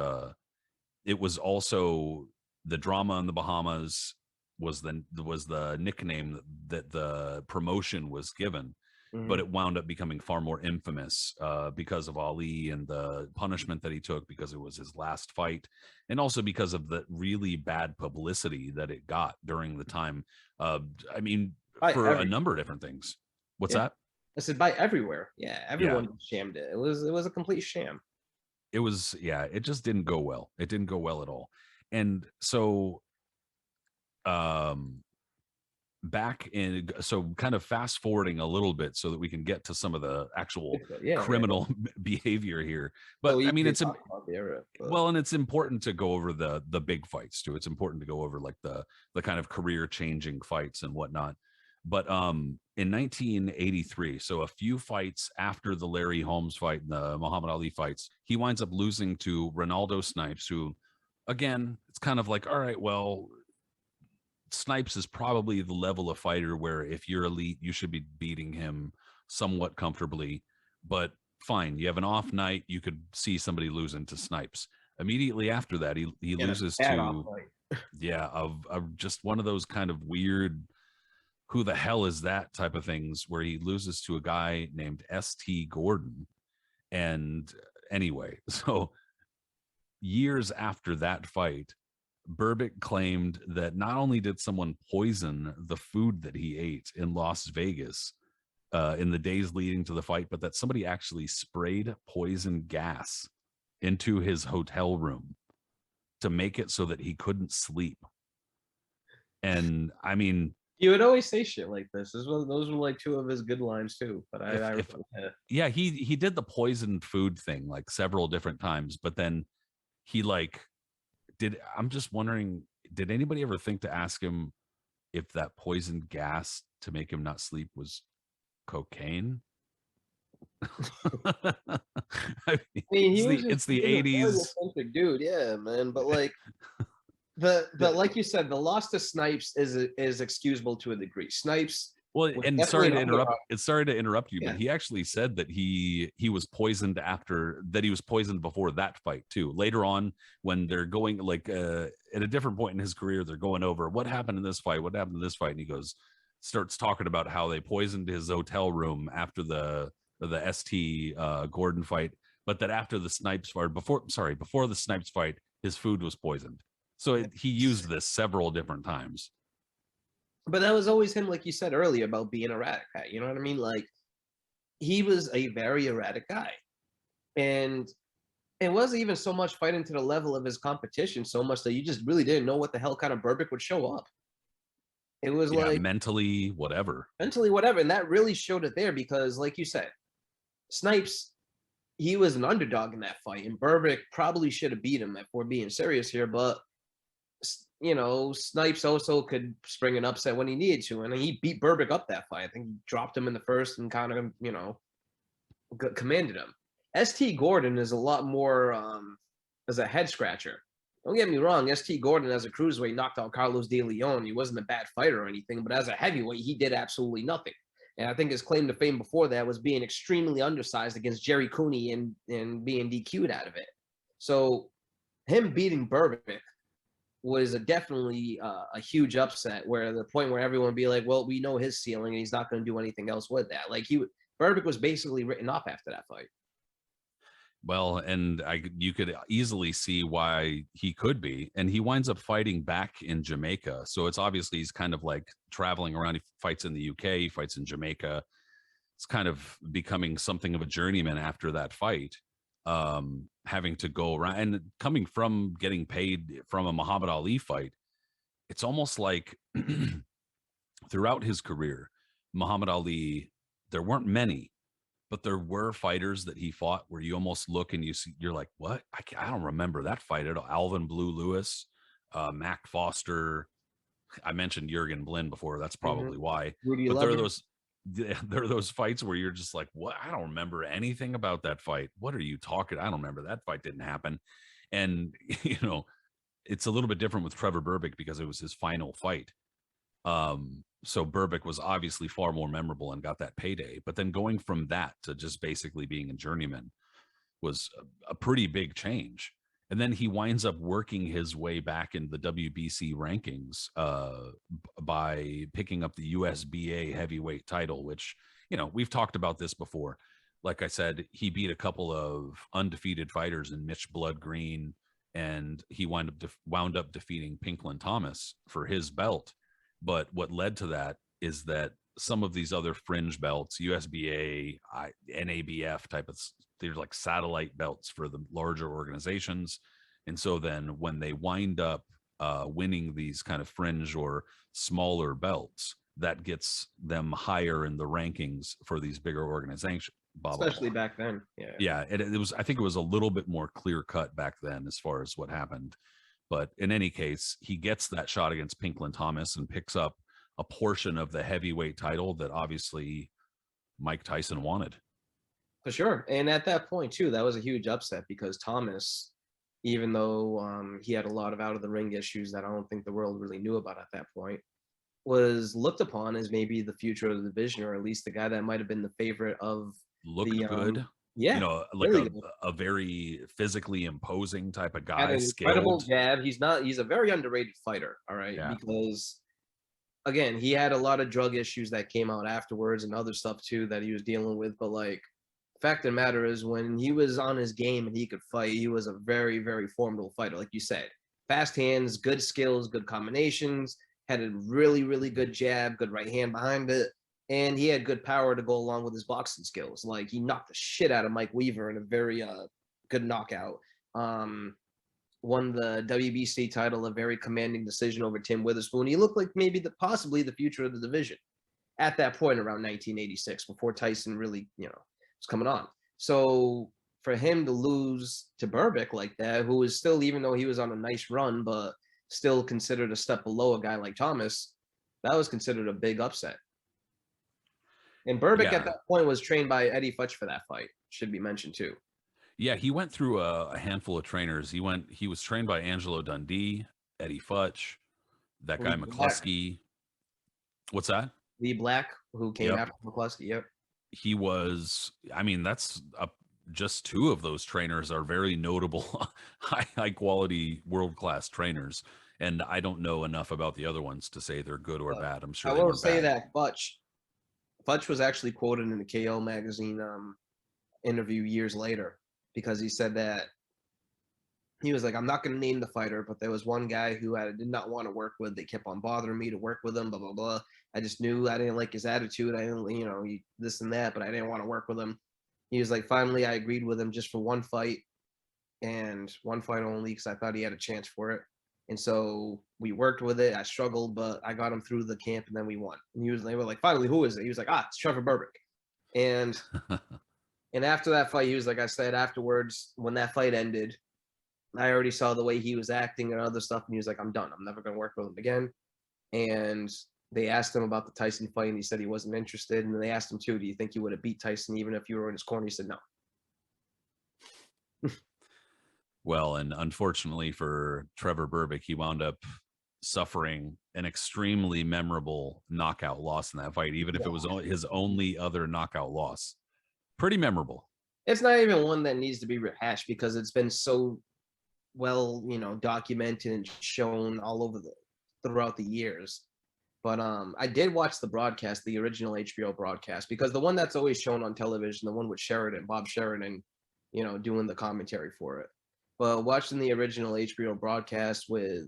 it was also the drama in the Bahamas was the nickname that the promotion was given. But it wound up becoming far more infamous because of Ali and the punishment that he took, because it was his last fight, and also because of the really bad publicity that it got during the time. I mean, for a number of different things. What's that? I said by everywhere. Yeah, everyone shammed it. It was a complete sham. It was, yeah, it just didn't go well. It didn't go well at all. And so back in, so kind of fast forwarding a little bit so that we can get to some of the actual criminal behavior here. But I mean, it's well, and it's important to go over the big fights too. It's important to go over like the kind of career changing fights and whatnot. But in 1983, so a few fights after the Larry Holmes fight and the Muhammad Ali fights, he winds up losing to Ronaldo Snipes, who, again, it's kind of like, all right, well, Snipes is probably the level of fighter where if you're elite, you should be beating him somewhat comfortably. But fine, you have an off night, you could see somebody losing to Snipes. Immediately after that, he loses to, of just one of those kind of weird who the hell is that type of things, where he loses to a guy named St. Gordon. And anyway, so years after that fight, Berbick claimed that not only did someone poison the food that he ate in Las Vegas in the days leading to the fight, but that somebody actually sprayed poison gas into his hotel room to make it so that he couldn't sleep. And I mean, he would always say shit like this. Those were like two of his good lines too. But yeah, he did the poisoned food thing like several different times, but then he like I'm just wondering, did anybody ever think to ask him if that poisoned gas to make him not sleep was cocaine? I mean, it's the 80s. Dude, yeah, man. But like the like you said, the loss to Snipes is excusable to a degree. Snipes. Well, and sorry to interrupt you, but he actually said that he was poisoned he was poisoned before that fight too. Later on, when they're going like at a different point in his career, they're going over what happened in this fight, and he starts talking about how they poisoned his hotel room after the St. Gordon fight, but that after the Snipes fight, before the Snipes fight, his food was poisoned. So he used this several different times. But that was always him, like you said earlier, about being erratic. You know what I mean? Like, he was a very erratic guy. And it wasn't even so much fighting to the level of his competition, so much that you just really didn't know what the hell kind of Berbick would show up. It was like mentally whatever. And that really showed it there because, like you said, Snipes, he was an underdog in that fight. And Berbick probably should have beat him if we're being serious here. But you know, Snipes also could spring an upset when he needed to, and he beat Berbick up that fight. I think he dropped him in the first and kind of, you know, commanded him. St. Gordon is a lot more as a head scratcher. Don't get me wrong, St. Gordon as a cruiserweight knocked out Carlos De Leon. He wasn't a bad fighter or anything, but as a heavyweight, he did absolutely nothing. And I think his claim to fame before that was being extremely undersized against Jerry Cooney and being DQ'd out of it. So him beating Berbick was definitely a huge upset, where the point where everyone would be like, well, we know his ceiling and he's not going to do anything else with that. Like Berbick was basically written off after that fight. Well, and you could easily see why he could be, and he winds up fighting back in Jamaica. So it's obviously he's kind of like traveling around. He fights in the UK, he fights in Jamaica. It's kind of becoming something of a journeyman after that fight. Having to go around and coming from getting paid from a Muhammad Ali fight, it's almost like throughout his career, Muhammad Ali, there weren't many, but there were fighters that he fought where you almost look and you're like, what? I don't remember that fight at all. Alvin Blue Lewis, Mac Foster. I mentioned Jurgen Blin before. That's probably why. But there are those fights where you're just like, what? I don't remember anything about that fight. What are you talking? I don't remember. That fight didn't happen. And, you know, it's a little bit different with Trevor Berbick because it was his final fight. So Berbick was obviously far more memorable and got that payday. But then going from that to just basically being a journeyman was a pretty big change. And then he winds up working his way back in the WBC rankings by picking up the USBA heavyweight title, which, you know, we've talked about this before. Like I said, he beat a couple of undefeated fighters in Mitch Blood Green, and he wound up defeating Pinklin Thomas for his belt. But what led to that is that some of these other fringe belts, USBA, NABF type of, they're like satellite belts for the larger organizations. And so then when they wind up winning these kind of fringe or smaller belts, that gets them higher in the rankings for these bigger organizations. Especially back then. Yeah. It was, I think it was a little bit more clear cut back then as far as what happened. But in any case, he gets that shot against Pinklin Thomas and picks up a portion of the heavyweight title that obviously Mike Tyson wanted. For sure. And at that point, too, that was a huge upset because Thomas, even though he had a lot of out of the ring issues that I don't think the world really knew about at that point, was looked upon as maybe the future of the division, or at least the guy that might have been the favorite of good. Yeah, you know, like really a very physically imposing type of guy. Had an incredible jab. He's a very underrated fighter. All right, because again, he had a lot of drug issues that came out afterwards and other stuff too that he was dealing with. But like, fact of the matter is, when he was on his game and he could fight, he was a very, very formidable fighter. Like you said, fast hands, good skills, good combinations, had a really, really good jab, good right hand behind it. And he had good power to go along with his boxing skills. Like he knocked the shit out of Mike Weaver in a very good knockout. Won the WBC title, a very commanding decision over Tim Witherspoon. He looked like maybe possibly the future of the division at that point around 1986, before Tyson really, was coming on. So for him to lose to Berbick like that, who was still, even though he was on a nice run, but still considered a step below a guy like Thomas, that was considered a big upset. And Berbick at that point was trained by Eddie Futch for that fight, should be mentioned too. Yeah, he went through a handful of trainers. He was trained by Angelo Dundee, Eddie Futch, that guy McCluskey. What's that? Lee Black, who came after McCluskey. Yep. He was, I mean, that's just two of those trainers are very notable, high quality, world-class trainers. And I don't know enough about the other ones to say they're good or bad. I'm sure I will say that Futch was actually quoted in the KO magazine interview years later, because he said that he was like, I'm not going to name the fighter, but there was one guy who I did not want to work with. They kept on bothering me to work with him, blah, blah, blah. I just knew I didn't like his attitude. I didn't, this and that, but I didn't want to work with him. He was like, finally, I agreed with him just for one fight, and one fight only, because I thought he had a chance for it. And so we worked with it. I struggled, but I got him through the camp, and then we won. And they were like, finally, who is it? He was like, it's Trevor Berbick. And and after that fight, he was like, I said afterwards, when that fight ended, I already saw the way he was acting and other stuff, and he was like, I'm done. I'm never going to work with him again. And they asked him about the Tyson fight, and he said he wasn't interested. And they asked him too, do you think you would have beat Tyson even if you were in his corner? He said no. Well, and unfortunately for Trevor Berbick, he wound up suffering an extremely memorable knockout loss in that fight, even if it was his only other knockout loss. Pretty memorable. It's not even one that needs to be rehashed, because it's been so well, documented and shown all over throughout the years. But I did watch the broadcast, the original HBO broadcast, because the one that's always shown on television, the one with Bob Sheridan, doing the commentary for it. But watching the original HBO broadcast with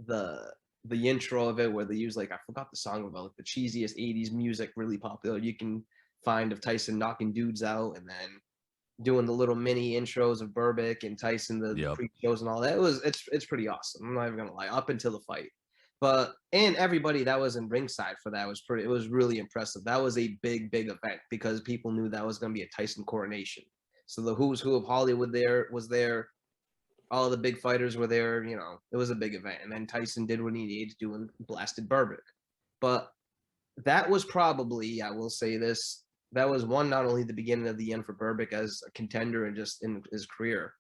the intro of it, where they use, like, I forgot the song about, like, the cheesiest 80s music, really popular you can find, of Tyson knocking dudes out, and then doing the little mini intros of Berbick and Tyson, the pre-shows and all that. It's pretty awesome. I'm not even gonna lie, up until the fight. And everybody that was in ringside for that it was really impressive. That was a big event, because people knew that was gonna be a Tyson coronation. So the who's who of Hollywood was there. All the big fighters were there. It was a big event. And then Tyson did what he needed to do and blasted Berbick. But that was probably, I will say this, that was not only the beginning of the end for Berbick as a contender and just in his career,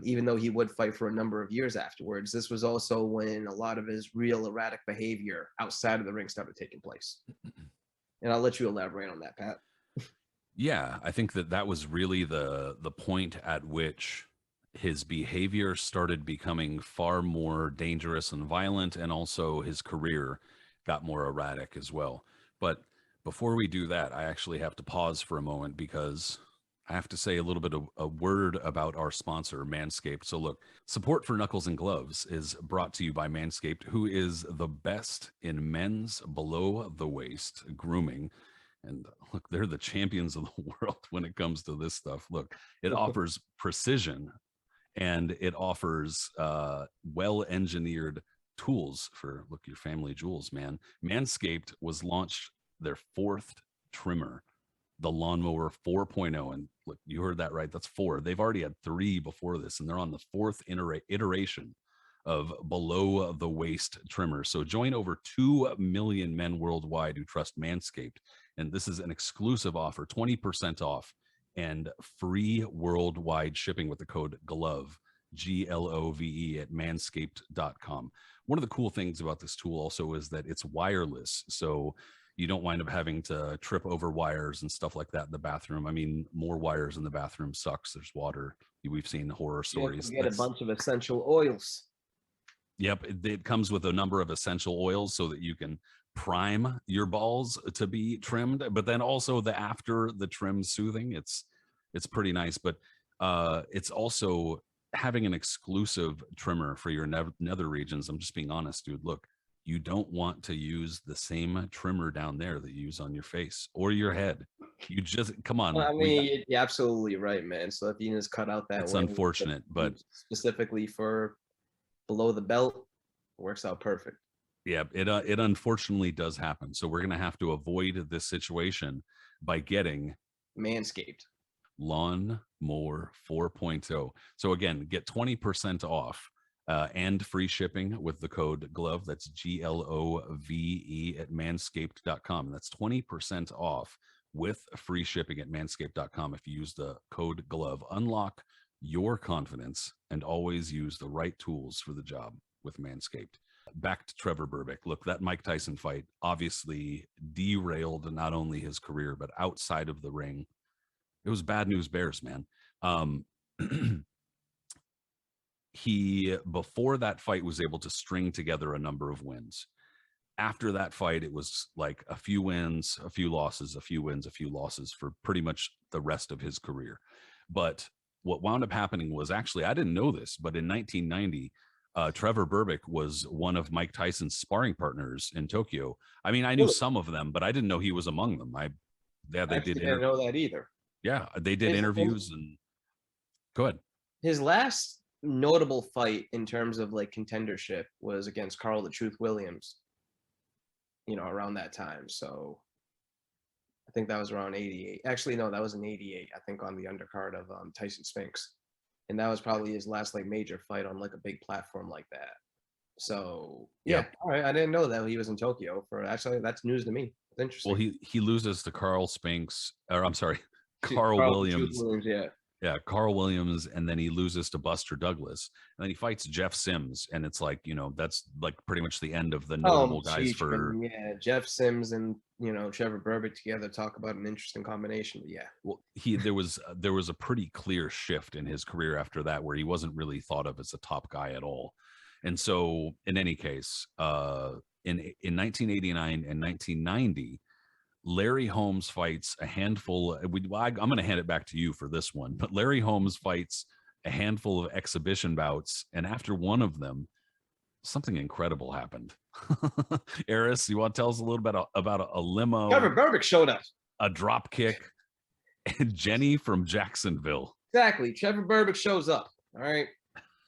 even though he would fight for a number of years afterwards. This was also when a lot of his real erratic behavior outside of the ring started taking place. And I'll let you elaborate on that, Pat. Yeah, I think that was really the point at which his behavior started becoming far more dangerous and violent, and also his career got more erratic as well. But before we do that, I actually have to pause for a moment, because I have to say a little bit of a word about our sponsor, Manscaped. So look, support for Knuckles and Gloves is brought to you by Manscaped, who is the best in men's below the waist grooming. And look, they're the champions of the world when it comes to this stuff. Look, it offers precision, and it offers well-engineered tools for, look, your family jewels, man. Manscaped was launched their 4th trimmer, the Lawnmower 4.0. And look, you heard that right. That's 4. They've already had 3 before this, and they're on the 4th iteration of below the waist trimmers. So join over 2 million men worldwide who trust Manscaped. And this is an exclusive offer, 20% off and free worldwide shipping with the code GLOVE, GLOVE, at manscaped.com. One of the cool things about this tool also is that it's wireless. So you don't wind up having to trip over wires and stuff like that in the bathroom. I mean, more wires in the bathroom sucks. There's water. We've seen horror stories. You get a bunch of essential oils. Yep, it comes with a number of essential oils so that you can prime your balls to be trimmed, but then also the after the trim soothing, it's pretty nice. But it's also having an exclusive trimmer for your nether regions. I'm just being honest, dude. Look, you don't want to use the same trimmer down there that you use on your face or your head. You just come on. I mean, you're absolutely right, man. So if you just cut out that It's wing unfortunate, but specifically for below the belt, it works out perfect. yeah, it unfortunately does happen. So we're gonna have to avoid this situation by getting Manscaped. Lawnmower 4.0. So again, get 20% off and free shipping with the code GLOVE. That's GLOVE at manscaped.com. That's 20% off with free shipping at manscaped.com if you use the code GLOVE. Unlock your confidence and always use the right tools for the job with Manscaped. Back to Trevor Berbick. Look, that Mike Tyson fight obviously derailed not only his career, but outside of the ring. It was bad news bears, man. He, before that fight, was able to string together a number of wins. After that fight, it was like a few wins, a few losses, a few wins, a few losses for pretty much the rest of his career. But what wound up happening was, actually, I didn't know this, but in 1990, Trevor Berbick was one of Mike Tyson's sparring partners in Tokyo. I mean, I knew some of them, but I didn't know he was among them. They didn't know that either. Yeah, they did interviews and go ahead. His last notable fight in terms of like contendership was against Carl the Truth Williams, around that time. So I think that was around 88. Actually, no, that was in 88, I think, on the undercard of Tyson Spinks. And that was probably his last like major fight on like a big platform like that. So yeah, yep. All right. I didn't know that he was in Tokyo actually. That's news to me. It's interesting. Well, he loses to Carl Williams. Yeah, Carl Williams, and then he loses to Buster Douglas, and then he fights Jeff Sims, and it's like, that's like pretty much the end of the notable guys for. Yeah, Jeff Sims and Trevor Berbick together, talk about an interesting combination. But yeah, well, there was a pretty clear shift in his career after that, where he wasn't really thought of as a top guy at all, and so in any case, in 1989 and 1990. Larry Holmes fights a handful. I'm going to hand it back to you for this one, but Larry Holmes fights a handful of exhibition bouts, and after one of them, something incredible happened. Aris, you want to tell us a little bit about a limo? Trevor Berbick showed up. A drop kick, and Jenny from Jacksonville. Exactly. Trevor Berbick shows up. All right.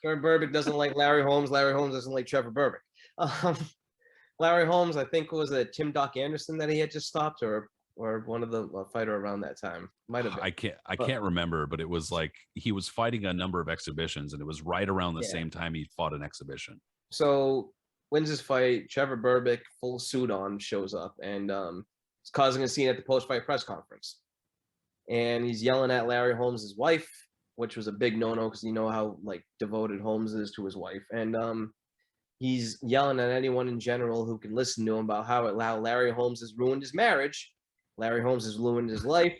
Trevor Berbick doesn't like Larry Holmes. Larry Holmes doesn't like Trevor Berbick. Larry Holmes, I think, was a Tim Doc Anderson that he had just stopped, or one of the fighter around that time. Might have been. I can't remember, but it was like he was fighting a number of exhibitions, and it was right around the same time he fought an exhibition. So wins his fight. Trevor Berbick, full suit on, shows up and is causing a scene at the post-fight press conference. And he's yelling at Larry Holmes' wife, which was a big no-no because you know how like devoted Holmes is to his wife. And he's yelling at anyone in general who can listen to him about how Larry Holmes has ruined his marriage. Larry Holmes has ruined his life.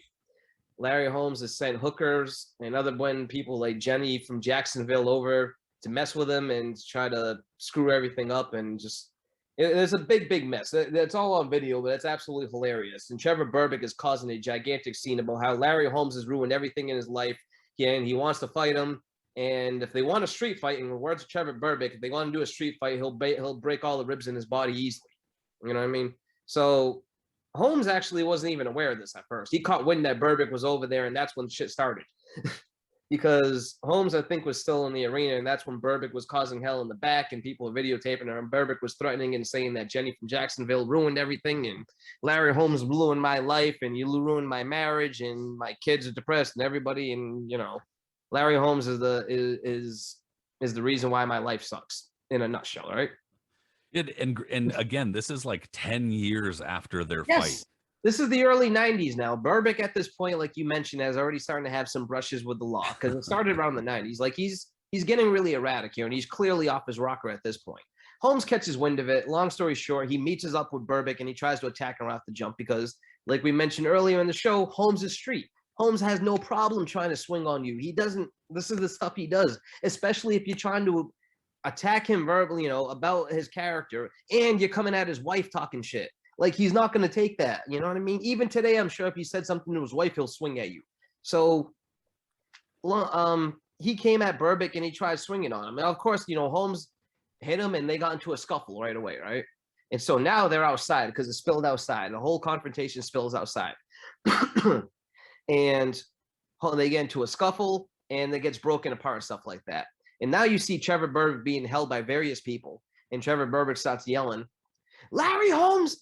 Larry Holmes has sent hookers and other people like Jenny from Jacksonville over to mess with him and try to screw everything up. And just, it's a big mess. It's all on video, but it's absolutely hilarious. And Trevor Berbick is causing a gigantic scene about how Larry Holmes has ruined everything in his life. And he wants to fight him. And if they want a street fight, in the words of Trevor Berbick, if they want to do a street fight, he'll break all the ribs in his body easily. You know what I mean? So Holmes actually wasn't even aware of this at first. He caught wind that Berbick was over there, and that's when shit started. Because Holmes, I think, was still in the arena, and that's when Berbick was causing hell in the back, and people were videotaping her, and Berbick was threatening and saying that Jenny from Jacksonville ruined everything, and Larry Holmes ruined my life, and you ruined my marriage, and my kids are depressed, and everybody, and Larry Holmes is the reason why my life sucks, in a nutshell, right? And again, this is like 10 years after their fight. This is the early 90s now. Berbick at this point, like you mentioned, is already starting to have some brushes with the law because it started around the 90s. Like he's getting really erratic here, and he's clearly off his rocker at this point. Holmes catches wind of it. Long story short, he meets up with Berbick and he tries to attack him off the jump because, like we mentioned earlier in the show, Holmes is street. Holmes has no problem trying to swing on you. He doesn't. This is the stuff he does, especially if you're trying to attack him verbally, you know, about his character, and you're coming at his wife talking shit. Like, he's not going to take that. You know what I mean? Even today, I'm sure if he said something to his wife, he'll swing at you. So, he came at Berbick and he tried swinging on him. And of course, you know, Holmes hit him and they got into a scuffle right away, right? And so now they're outside because it spilled outside. The whole confrontation spills outside. And they get into a scuffle and it gets broken apart and stuff like that. And now you see Trevor Berbick being held by various people. And Trevor Berbick starts yelling, Larry Holmes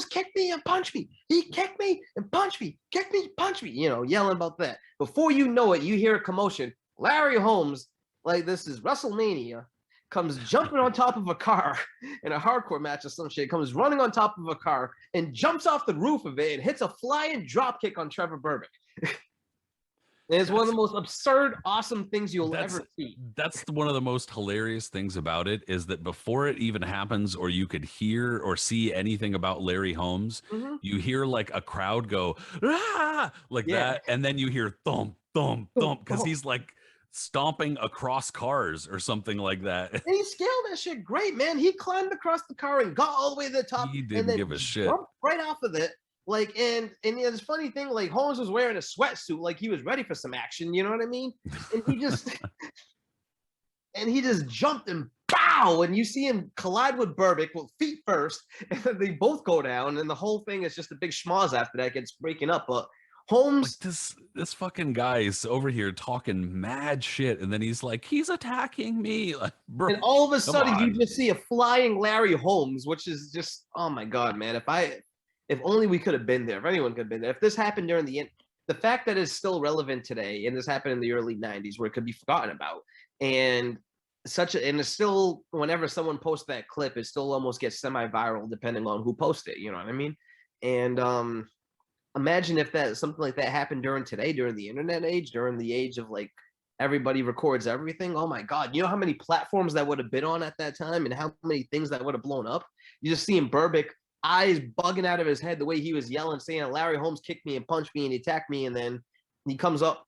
kicked me and punched me. He kicked me and punched me, kicked me, punched me, you know, yelling about that. Before you know it, you hear a commotion. Larry Holmes, like this is WrestleMania, comes jumping on top of a car in a hardcore match or some shit, comes running on top of a car and jumps off the roof of it and hits a flying drop kick on Trevor Berbick. It's one of the most absurd, awesome things you'll ever see. That's one of the most hilarious things about it, is that before it even happens, or you could hear or see anything about Larry Holmes, you hear like a crowd go, ah, like that. And then you hear thump, thump, thump, because he's like stomping across cars or something like that. And he scaled that shit great, man. He climbed across the car and got all the way to the top. He didn't and then give a shit. Right off of it. Like, and this funny thing, like Holmes was wearing a sweatsuit, like he was ready for some action, you know what I mean? And he just jumped and pow, and you see him collide with Berbick with feet first, and then they both go down, and the whole thing is just a big schmoz after that gets breaking up. But Holmes, like this fucking guy is over here talking mad shit, and then he's like, he's attacking me, like, bro, and all of a sudden you just see a flying Larry Holmes, which is just, oh my god, man. If only we could have been there. If anyone could have been there. If this happened during the fact that it's still relevant today, and this happened in the early 90s where it could be forgotten about, and it's still, whenever someone posts that clip, it still almost gets semi-viral depending on who posts it, you know what I mean? And imagine if something like that happened during the internet age, during the age of like everybody records everything. Oh my god, you know how many platforms that would have been on at that time and how many things that would have blown up? You just seeing Berbick, eyes bugging out of his head the way he was yelling, saying Larry Holmes kicked me and punched me and he attacked me, and then he comes up.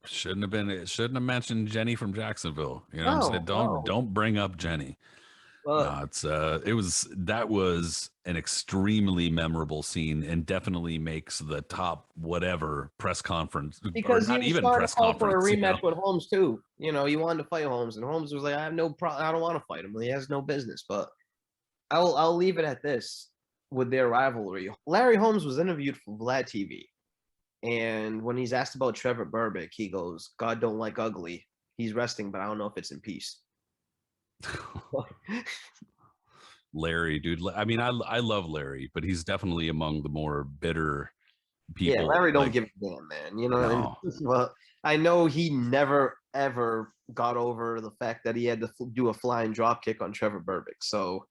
Shouldn't have mentioned Jenny from Jacksonville. You know what I'm saying? Don't bring up Jenny. No, that was an extremely memorable scene and definitely makes the top whatever press conference, because not even press conference for a conference. rematch with Holmes too. You know, he wanted to fight Holmes, and Holmes was like, I have no problem. I don't want to fight him. He has no business. But I'll leave it at this with their rivalry. Larry Holmes was interviewed for Vlad TV, and when he's asked about Trevor Berbick, he goes, "God don't like ugly. He's resting, but I don't know if it's in peace." Larry, dude. I mean, I love Larry, but he's definitely among the more bitter people. Yeah, Larry don't give a damn, man. You know what I mean? Well, I know he never ever got over the fact that he had to do a flying drop kick on Trevor Berbick. So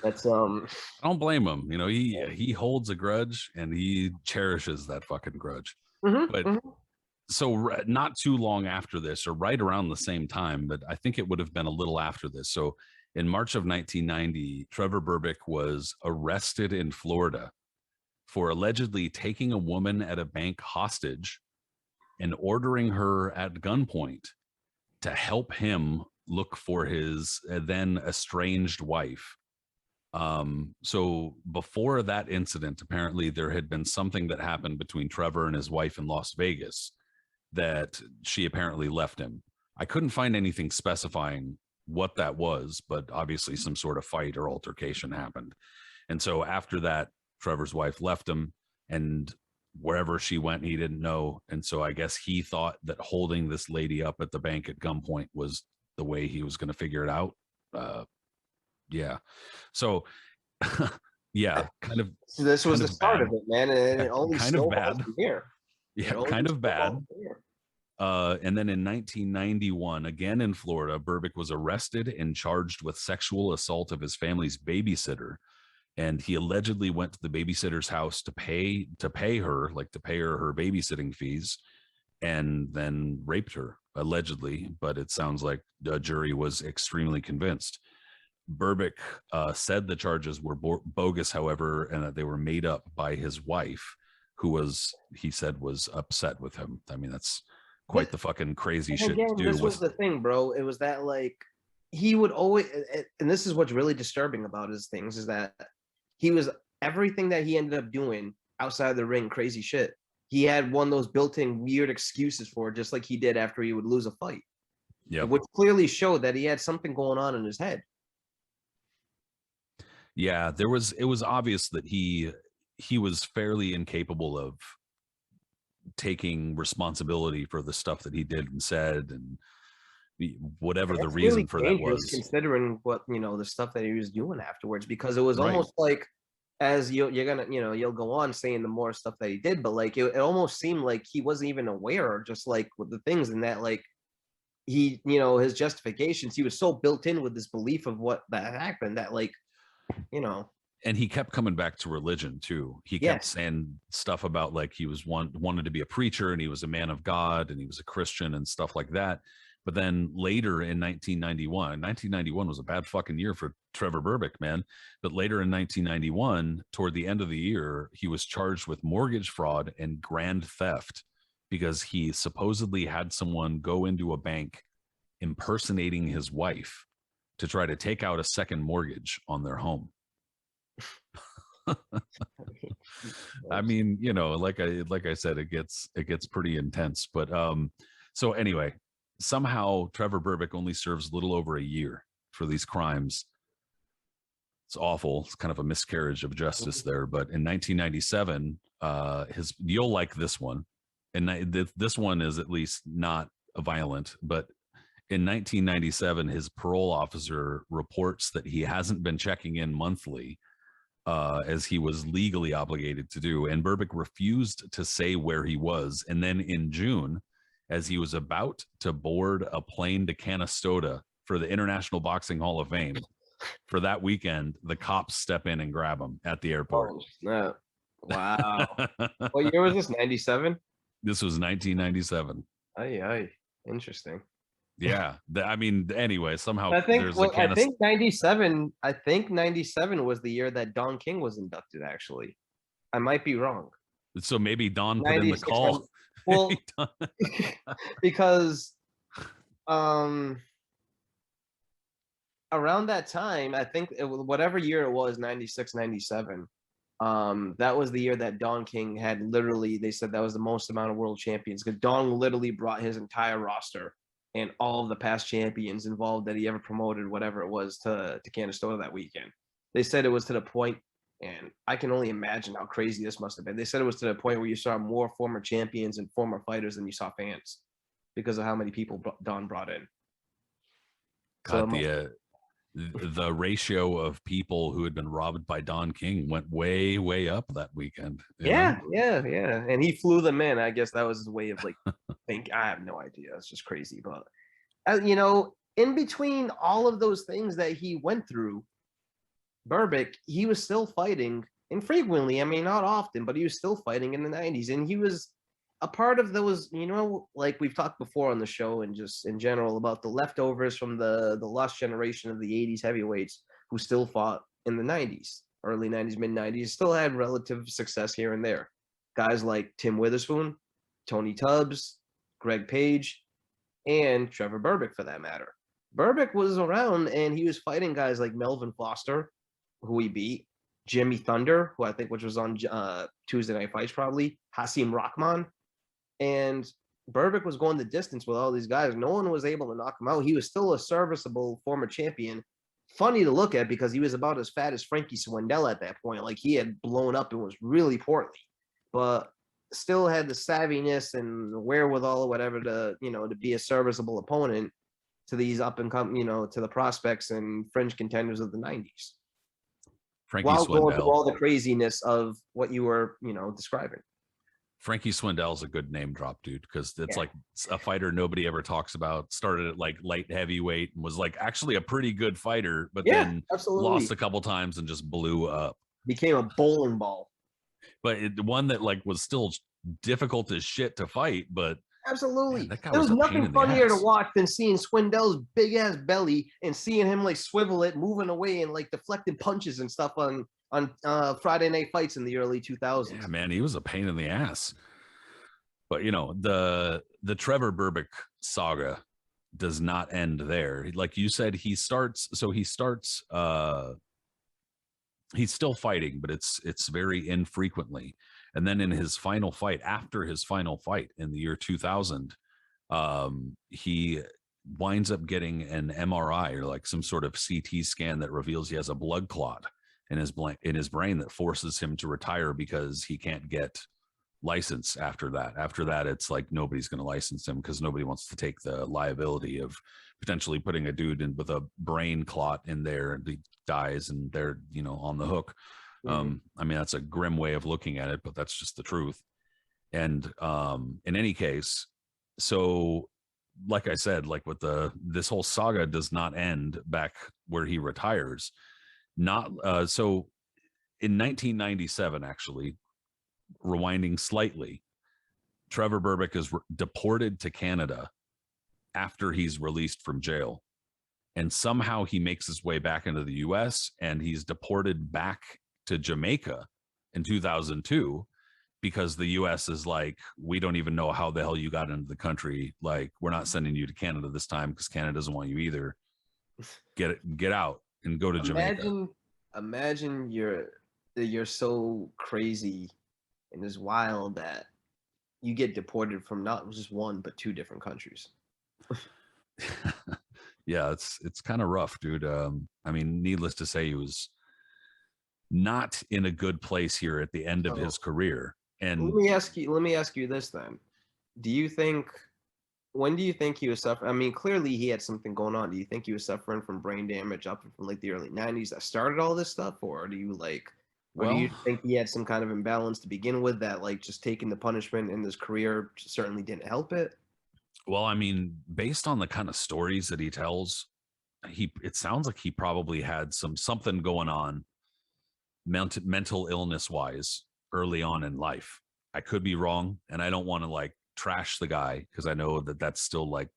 that's I don't blame him. You know, he holds a grudge and he cherishes that fucking grudge. But so not too long after this, or right around the same time, but I think it would have been a little after this. So in March of 1990, Trevor Berbick was arrested in Florida for allegedly taking a woman at a bank hostage and ordering her at gunpoint to help him look for his then estranged wife. So before that incident, apparently there had been something that happened between Trevor and his wife in Las Vegas that she apparently left him. I couldn't find anything specifying what that was, but obviously some sort of fight or altercation happened. And so after that, Trevor's wife left him, and wherever she went, he didn't know. And so I guess he thought that holding this lady up at the bank at gunpoint was the way he was going to figure it out. Yeah. So, yeah, kind of. So this was the start of it, man, and it only kind of bad. From here. Yeah, kind of bad. And then in 1991, again in Florida, Berbick was arrested and charged with sexual assault of his family's babysitter. And he allegedly went to the babysitter's house to pay her her babysitting fees, and then raped her, allegedly. But it sounds like the jury was extremely convinced. Berbick said the charges were bogus, however, and that they were made up by his wife, who he said was upset with him. I mean, that's quite the fucking crazy shit again, to do. this was the thing, bro. It was that like he would always, and this is what's really disturbing about his things is that he was everything that he ended up doing outside of the ring, crazy shit. He had one of those built-in weird excuses for it, just like he did after he would lose a fight. Yeah, which clearly showed that he had something going on in his head. yeah. It was obvious that he was fairly incapable of taking responsibility for the stuff that he did and said, and whatever the reason really for that was. considering what the stuff that he was doing afterwards, because it was Right. almost like as you're gonna you'll go on saying the more stuff that he did, but like it almost seemed like he wasn't even aware, just like with the things, and that like he his justifications, he was so built in with this belief of what that happened that like And he kept coming back to religion too. He kept saying stuff about like he was wanted to be a preacher, and he was a man of God, and he was a Christian and stuff like that. But then later in 1991 was a bad fucking year for Trevor Berbick, man. But later in 1991, toward the end of the year, he was charged with mortgage fraud and grand theft because he supposedly had someone go into a bank impersonating his wife to try to take out a second mortgage on their home. I mean, like I said, it gets pretty intense. But so anyway, somehow Trevor Berbick only serves a little over a year for these crimes. It's awful. It's kind of a miscarriage of justice there. But in 1997, you'll like this one, and this one is at least not violent. But in 1997, his parole officer reports that he hasn't been checking in monthly, as he was legally obligated to do. And Berbick refused to say where he was. And then in June, as he was about to board a plane to Canastota for the International Boxing Hall of Fame for that weekend, the cops step in and grab him at the airport. Oh, no. Wow. What year was this? 97? This was 1997. Aye. Interesting. Yeah. I mean, anyway, somehow I think there's I think 97. I think 97 was the year that Don King was inducted. Actually, I might be wrong. So maybe Don put in the call. Well, because around that time, I think whatever year it was, 96, 97. That was the year that Don King had literally. They said that was the most amount of world champions because Don literally brought his entire roster and all of the past champions involved that he ever promoted, whatever it was, to Canastota that weekend. They said it was to the point, and I can only imagine how crazy this must have been. They said it was to the point where you saw more former champions and former fighters than you saw fans because of how many people Don brought in. God, the ratio of people who had been robbed by Don King went way, way up that weekend. Yeah. And he flew them in. I guess that was his way of like think. I have no idea. It's just crazy. But in between all of those things that he went through, Berbick, he was still fighting infrequently. I mean, not often, but he was still fighting in the 90s. And he was a part of those, like we've talked before on the show and just in general about the leftovers from the lost generation of the 80s heavyweights who still fought in the 90s, early 90s, mid 90s, still had relative success here and there. Guys like Tim Witherspoon, Tony Tubbs, Greg Page, and Trevor Berbick for that matter. Berbick was around and he was fighting guys like Melvin Foster, who he beat, Jimmy Thunder, who I think which was on Tuesday Night Fights probably, Hasim Rahman. And Berbick was going the distance with all these guys. No one was able to knock him out. He was still a serviceable former champion. Funny to look at because he was about as fat as Frankie Swindell at that point. Like he had blown up and was really portly, but still had the savviness and wherewithal or whatever to be a serviceable opponent to these up and come, to the prospects and fringe contenders of the 90s. Frankie While Swindell. going through all the craziness of what you were, describing. Frankie Swindell's a good name drop, dude, because it's like a fighter nobody ever talks about. Started at like light heavyweight and was like actually a pretty good fighter, but then lost a couple times and just blew up. Became a bowling ball. But one that like was still difficult as shit to fight, but absolutely. Man, there was nothing funnier to watch than seeing Swindell's big ass belly and seeing him like swivel it, moving away and like deflecting punches and stuff on Friday Night Fights in the early 2000s. Yeah, man, he was a pain in the ass. But the Trevor Berbick saga does not end there. Like you said, he starts he's still fighting, but it's very infrequently. And then in his final fight, after his final fight in the year 2000, he winds up getting an MRI, or like some sort of CT scan, that reveals he has a blood clot in his brain that forces him to retire because he can't get license after that. After that, it's like nobody's going to license him because nobody wants to take the liability of potentially putting a dude in with a brain clot in there and he dies and they're on the hook. I mean, that's a grim way of looking at it, but that's just the truth. And in any case, so like I said, like with this whole saga does not end back where he retires. Not so in 1997, actually, rewinding slightly, Trevor Berbick is deported to Canada after he's released from jail. And somehow he makes his way back into the US and he's deported back to Jamaica in 2002 because the US is like, we don't even know how the hell you got into the country. Like, we're not sending you to Canada this time because Canada doesn't want you either. Get out and go to Jamaica. Imagine you're so crazy and it's wild that you get deported from not just one but two different countries. Yeah, it's kind of rough, dude. I mean, needless to say, he was not in a good place here at the end of his career. And let me ask you this then. When do you think he was suffering? I mean, clearly he had something going on. Do you think he was suffering from brain damage up from like the early 90s that started all this stuff? Or do you think he had some kind of imbalance to begin with that like just taking the punishment in his career certainly didn't help it? Well, I mean, based on the kind of stories that he tells, it sounds like he probably had something going on mental illness wise early on in life. I could be wrong, and I don't want to like trash the guy because I know that that's still like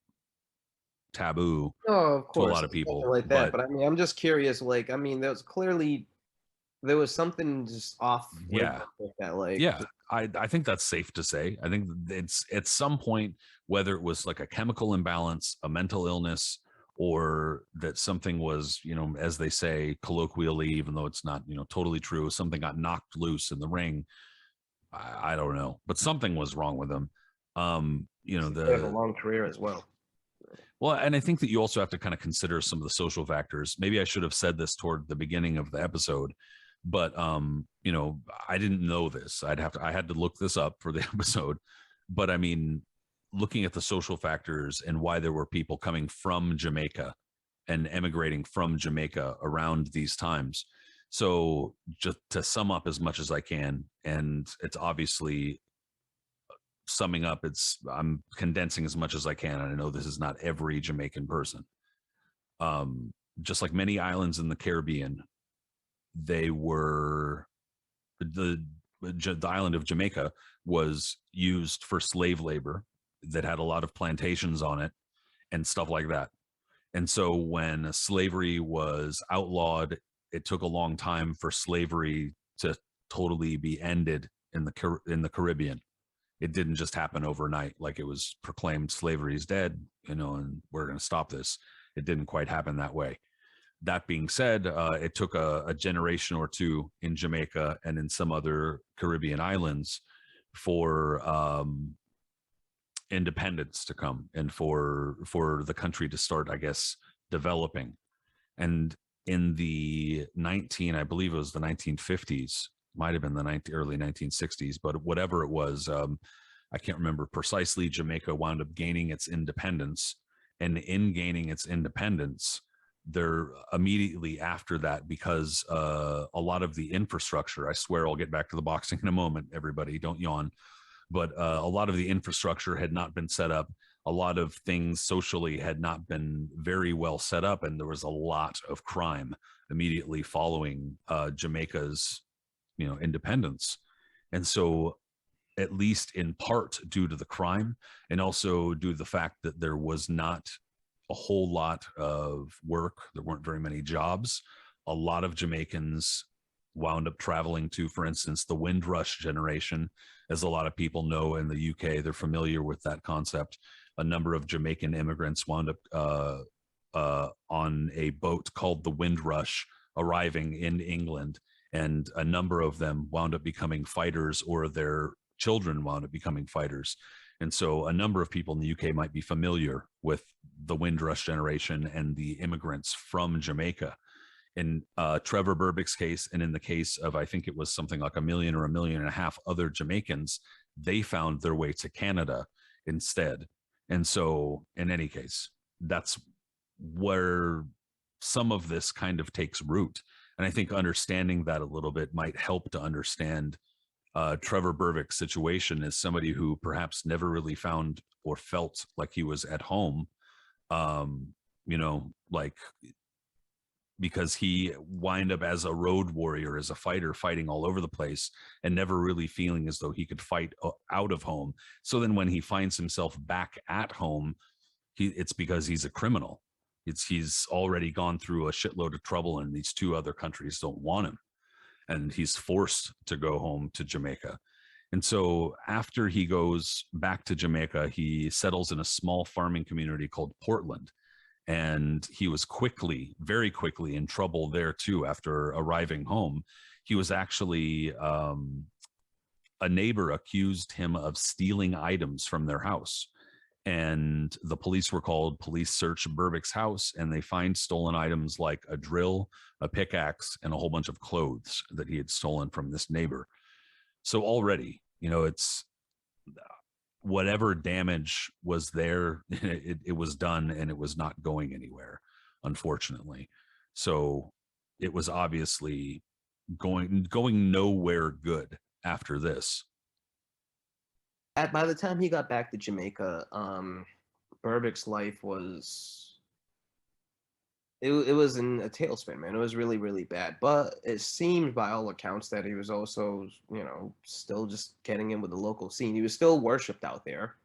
taboo Oh, of to a course, lot of people. like that. But I mean, I'm just curious. Like, I mean, there was something just off. Yeah, with that. Like, yeah, I think that's safe to say. I think it's at some point, whether it was like a chemical imbalance, a mental illness, or that something was, as they say colloquially, even though it's not, totally true, something got knocked loose in the ring. I don't know, but something was wrong with him. He had a long career as well. Well, and I think that you also have to kind of consider some of the social factors. Maybe I should have said this toward the beginning of the episode, but I didn't know this. I had to look this up for the episode. But I mean, looking at the social factors and why there were people coming from Jamaica and emigrating from Jamaica around these times. So just to sum up as much as I can, and it's obviously summing up, I'm condensing as much as I can. And I know this is not every Jamaican person. Just like many islands in the Caribbean, they were the island of Jamaica was used for slave labor that had a lot of plantations on it and stuff like that. And so when slavery was outlawed, it took a long time for slavery to totally be ended in the Caribbean. It didn't just happen overnight, like it was proclaimed slavery is dead, and we're going to stop this. It didn't quite happen that way. That being said, it took a generation or two in Jamaica and in some other Caribbean islands for independence to come and for the country to start, I guess, developing. And in the I believe it was the 1950s, might have been the early 1960s, but whatever it was, I can't remember precisely. Jamaica wound up gaining its independence, and in gaining its independence, they're immediately after that, because a lot of the infrastructure, I swear I'll get back to the boxing in a moment, everybody don't yawn, but a lot of the infrastructure had not been set up. A lot of things socially had not been very well set up, and there was a lot of crime immediately following Jamaica's independence. And so, at least in part due to the crime, and also due to the fact that there was not a whole lot of work, there weren't very many jobs, a lot of Jamaicans wound up traveling to, for instance, the Windrush generation, as a lot of people know in the UK. They're familiar with that concept. A number of Jamaican immigrants wound up on a boat called the Windrush, arriving in England, and a number of them wound up becoming fighters, or their children wound up becoming fighters. And so a number of people in the UK might be familiar with the Windrush generation and the immigrants from Jamaica. In Trevor Berbick's case, and in the case of, I think it was something like 1 million or 1.5 million other Jamaicans, they found their way to Canada instead. And so in any case, that's where some of this kind of takes root. And I think understanding that a little bit might help to understand Trevor Berbick's situation as somebody who perhaps never really found or felt like he was at home, like, because he wind up as a road warrior, as a fighter, fighting all over the place and never really feeling as though he could fight out of home. So then when he finds himself back at home, it's because he's a criminal. He's already gone through a shitload of trouble, and these 2 other countries don't want him, and he's forced to go home to Jamaica. And so after he goes back to Jamaica, he settles in a small farming community called Portland. And he was very quickly in trouble there too. After arriving home, he was actually, a neighbor accused him of stealing items from their house. And the police were called. Police search Berbick's house, and they find stolen items like a drill, a pickaxe, and a whole bunch of clothes that he had stolen from this neighbor. So already, it's whatever damage was there, it was done, and it was not going anywhere, unfortunately. So it was obviously going nowhere good after this. By the time he got back to Jamaica, Berbick's life was it was in a tailspin, man. It was really, really bad. But it seemed by all accounts that he was also, still just getting in with the local scene. He was still worshipped out there.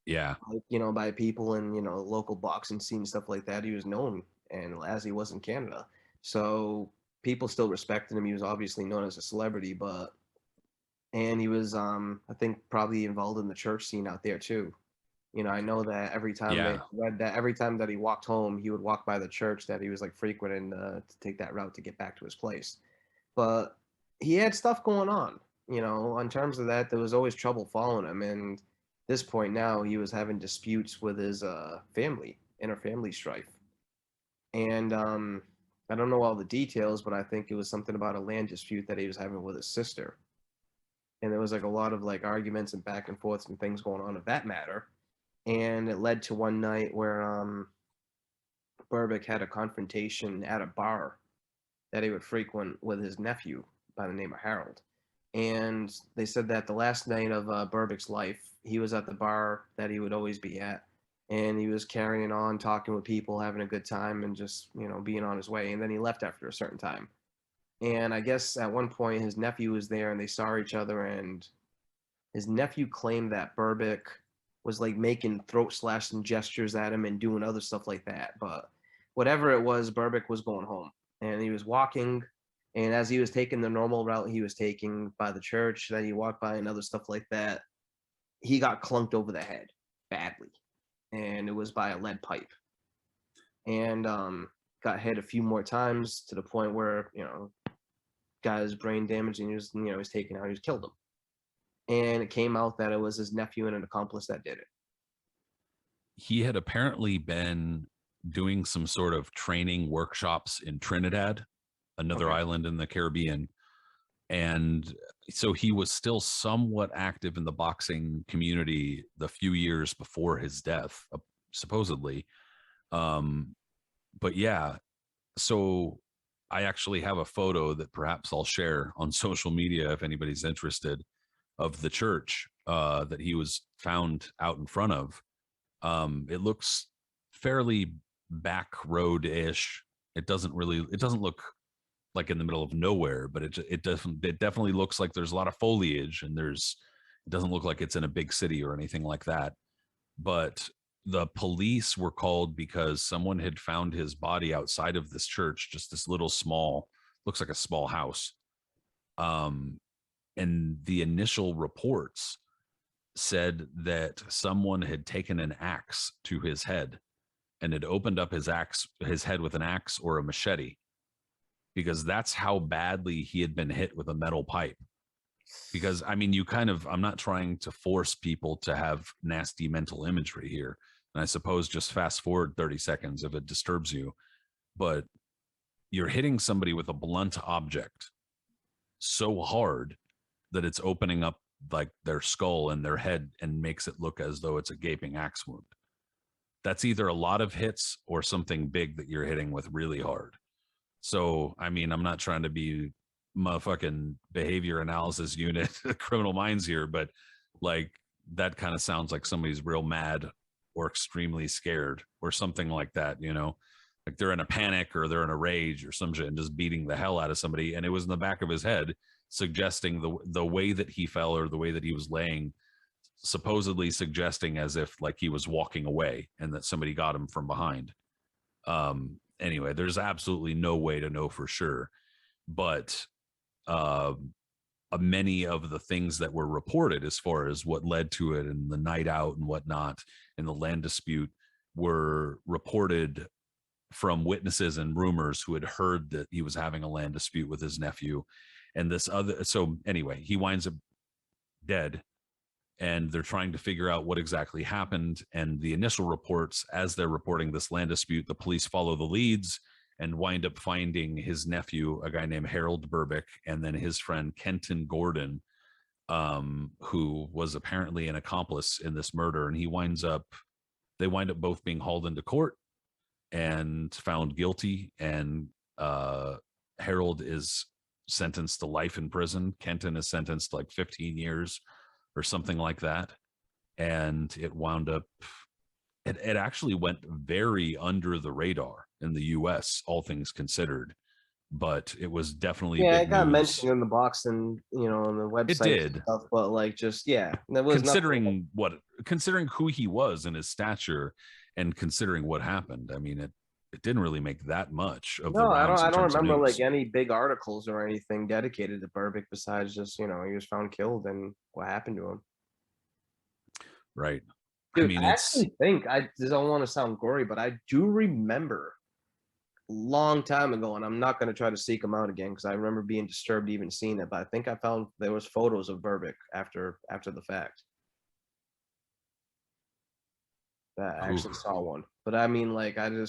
Yeah. Like, by people in, local boxing scene, stuff like that. He was known, and as he was in Canada. So people still respected him. He was obviously known as a celebrity, and he was, I think, probably involved in the church scene out there too. I know that every time every time that he walked home, he would walk by the church that he was like frequenting to take that route to get back to his place. But he had stuff going on, in terms of that. There was always trouble following him, and this point now he was having disputes with his family, inter-family strife, and I don't know all the details, but I think it was something about a land dispute that he was having with his sister, and there was like a lot of like arguments and back and forths and things going on of that matter. And it led to one night where Berbick had a confrontation at a bar that he would frequent with his nephew by the name of Harold. And they said that the last night of Berbick's life, he was at the bar that he would always be at, and he was carrying on, talking with people, having a good time, and just, being on his way. And then he left after a certain time. And I guess at one point his nephew was there, and they saw each other, and his nephew claimed that Berbick was like making throat slashing gestures at him and doing other stuff like that. But whatever it was, Berbick was going home, and he was walking. And as he was taking the normal route he was taking by the church that he walked by and other stuff like that, he got clunked over the head badly. And it was by a lead pipe. And got hit a few more times to the point where, got his brain damaged, and he was, he was taken out, he was killed him. And it came out that it was his nephew and an accomplice that did it. He had apparently been doing some sort of training workshops in Trinidad, another island in the Caribbean. And so he was still somewhat active in the boxing community the few years before his death, supposedly. But yeah, so I actually have a photo that perhaps I'll share on social media if anybody's interested, of the church that he was found out in front of. It looks fairly back road-ish. It doesn't look like in the middle of nowhere, but it definitely looks like there's a lot of foliage, and it doesn't look like it's in a big city or anything like that. But the police were called because someone had found his body outside of this church, just this little small, looks like a small house. Um, and the initial reports said that someone had taken an axe to his head and had opened up his head with an axe or a machete, because that's how badly he had been hit with a metal pipe. Because I mean, I'm not trying to force people to have nasty mental imagery here. And I suppose just fast forward 30 seconds if it disturbs you, but you're hitting somebody with a blunt object so hard that it's opening up like their skull and their head and makes it look as though it's a gaping axe wound. That's either a lot of hits or something big that you're hitting with really hard. So, I mean, I'm not trying to be motherfucking behavior analysis unit criminal minds here, but like that kind of sounds like somebody's real mad or extremely scared or something like that, you know, like they're in a panic or they're in a rage or some shit and just beating the hell out of somebody. And it was in the back of his head, suggesting the way that he fell or the way that he was laying, supposedly suggesting as if like he was walking away and that somebody got him from behind. Anyway, there's absolutely no way to know for sure, but many of the things that were reported as far as what led to it and the night out and whatnot and the land dispute were reported from witnesses and rumors who had heard that he was having a land dispute with his nephew and this other. So anyway, he winds up dead and they're trying to figure out what exactly happened. And the initial reports, as they're reporting this land dispute, the police follow the leads and wind up finding his nephew, a guy named Harold Berbick, and then his friend Kenton Gordon, who was apparently an accomplice in this murder. And they wind up both being hauled into court and found guilty. And Harold is sentenced to life in prison. Kenton is sentenced to like 15 years or something like that. And it wound up, it actually went very under the radar in the US, all things considered, but it was definitely Yeah, big it got news. mentioned in the box and on the website. It did. And stuff, but like just that was considering who he was and his stature and considering what happened. I mean, it didn't really make that much of the rounds. I don't remember like any big articles or anything dedicated to Berbick besides just, he was found killed and what happened to him. Right. Dude, I mean, I actually think, I don't want to sound gory, but I do remember a long time ago, and I'm not going to try to seek him out again because I remember being disturbed even seeing it, but I think I found there was photos of Berbick after the fact. I actually saw one. But I mean, like, and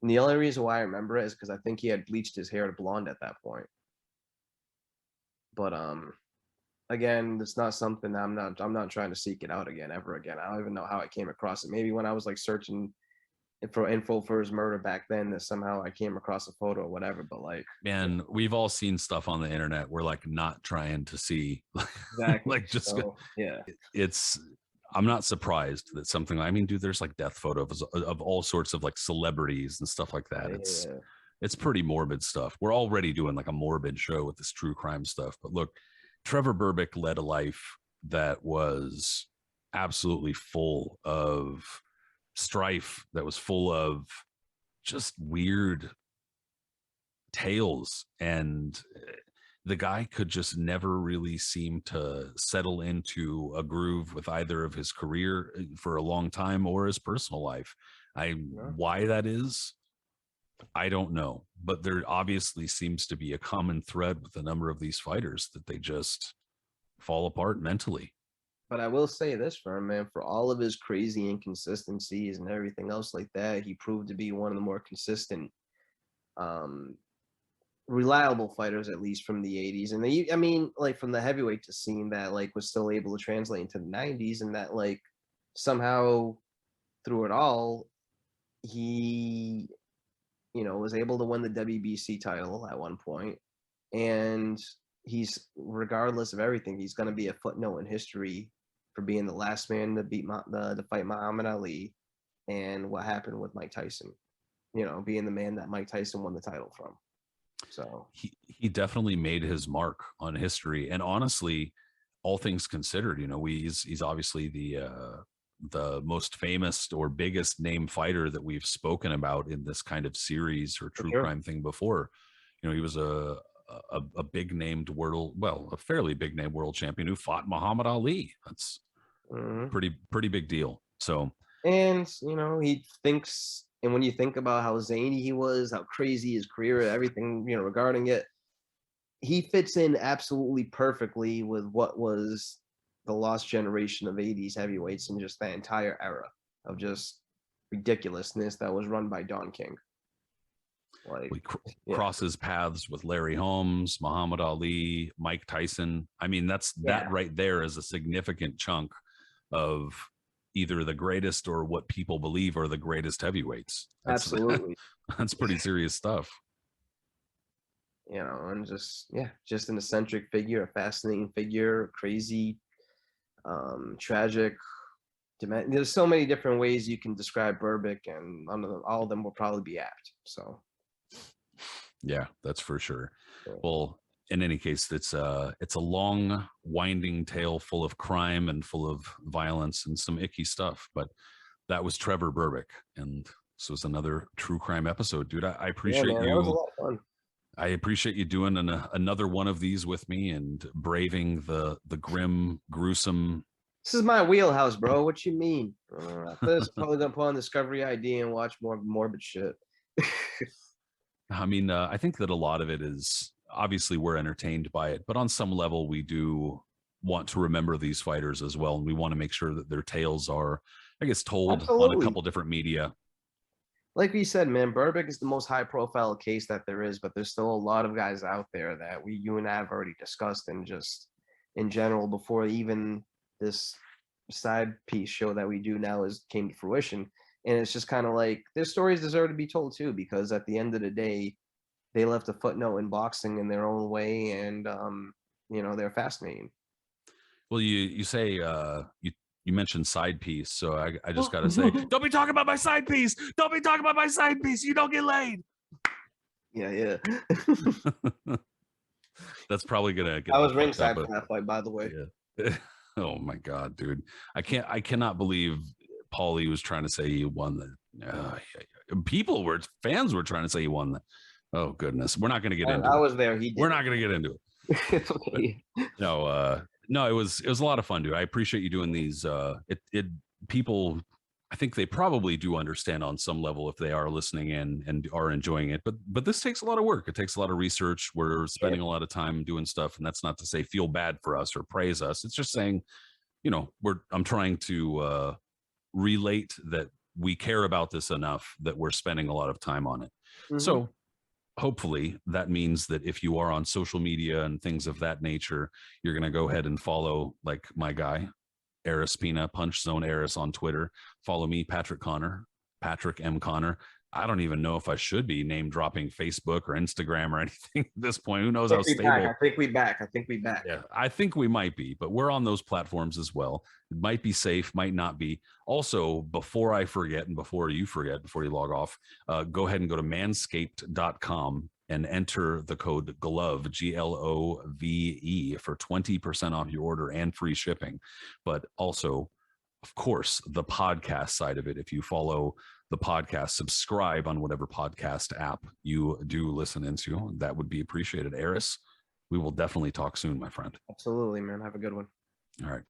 the only reason why I remember it is because I think he had bleached his hair to blonde at that point. But again, it's not something I'm not trying to seek it out again ever again. I don't even know how I came across it. Maybe when I was like searching for info for his murder back then, that somehow I came across a photo or whatever. But like, man, we've all seen stuff on the internet. We're like not trying to see, exactly. like just yeah. I'm not surprised that something. I mean, dude, there's like death photos of all sorts of like celebrities and stuff like that. It's pretty morbid stuff. We're already doing like a morbid show with this true crime stuff. But look, Trevor Berbick led a life that was absolutely full of strife, that was full of just weird tales, and the guy could just never really seem to settle into a groove with either of his career for a long time or his personal life. Why that is, I don't know, but there obviously seems to be a common thread with a number of these fighters that they just fall apart mentally. But I will say this for him, man, for all of his crazy inconsistencies and everything else like that, he proved to be one of the more consistent, reliable fighters, at least from the 80s. And I mean, like from the heavyweight to scene that like was still able to translate into the 90s, and that like somehow through it all, he, was able to win the WBC title at one point. And he's, regardless of everything, he's going to be a footnote in history for being the last man to beat to fight Muhammad Ali, and what happened with Mike Tyson, being the man that Mike Tyson won the title from. So he definitely made his mark on history. And honestly, all things considered, he's obviously the most famous or biggest name fighter that we've spoken about in this kind of series or true crime thing before. He was a a big named a fairly big named world champion who fought Muhammad Ali. That's pretty big deal. So, and he thinks, and when you think about how zany he was, how crazy his career, everything regarding it, he fits in absolutely perfectly with what was the lost generation of 80s heavyweights and just that entire era of just ridiculousness that was run by Don King. Like, crosses paths with Larry Holmes, Muhammad Ali, Mike Tyson. I mean, that right there is a significant chunk of either the greatest or what people believe are the greatest heavyweights. Absolutely. That's pretty serious stuff. And just an eccentric figure, a fascinating figure, crazy, tragic. There's so many different ways you can describe Berbick, and all of them will probably be apt. So, yeah, that's for sure. Yeah. Well, in any case, it's a long, winding tale full of crime and full of violence and some icky stuff. But that was Trevor Berbick, and this was another true crime episode, dude. I appreciate you. That was a lot of fun. I appreciate you doing another one of these with me and braving the grim, gruesome. This is my wheelhouse, bro. What you mean? After this, probably gonna put on Discovery ID and watch more morbid shit. I mean, I think that a lot of it is obviously we're entertained by it, but on some level we do want to remember these fighters as well, and we want to make sure that their tales are, I guess, told on a couple different media. Like we said, man, Berbick is the most high-profile case that there is, but there's still a lot of guys out there that you and I have already discussed, and just in general before even this side piece show that we do now came to fruition. And it's just kind of like their stories deserve to be told too, because at the end of the day, they left a footnote in boxing in their own way, and they're fascinating. Well, you say you mentioned side piece, so I just gotta say, don't be talking about my side piece. Don't be talking about my side piece. You don't get laid. Yeah. That's probably gonna get. I was ringside for that fight, by the way. Yeah. Oh my god, dude! I cannot believe Paulie was trying to say he won that. Fans were trying to say he won that. Oh goodness, we're not going to get into it. I was there. We're not going to get into it. It's okay. No, it was a lot of fun, dude. I appreciate you doing these. People, I think they probably do understand on some level if they are listening in and are enjoying it. But this takes a lot of work. It takes a lot of research. We're spending a lot of time doing stuff, and that's not to say feel bad for us or praise us. It's just saying, I'm trying to relate that we care about this enough that we're spending a lot of time on it. Mm-hmm. So hopefully that means that if you are on social media and things of that nature, you're going to go ahead and follow, like my guy, Aris Pina, Punch Zone Aris on Twitter. Follow me, Patrick M. Connor. I don't even know if I should be name dropping Facebook or Instagram or anything at this point. Who knows how stable? I think we back. Yeah, I think we might be, but we're on those platforms as well. It might be safe, might not be. Also, before I forget and before you log off, go ahead and go to manscaped.com and enter the code GLOVE, GLOVE, for 20% off your order and free shipping. But also, of course, the podcast side of it. If you follow the podcast, subscribe on whatever podcast app you do listen into, that would be appreciated. Aris, we will definitely talk soon, my friend. Absolutely, man. Have a good one. All right.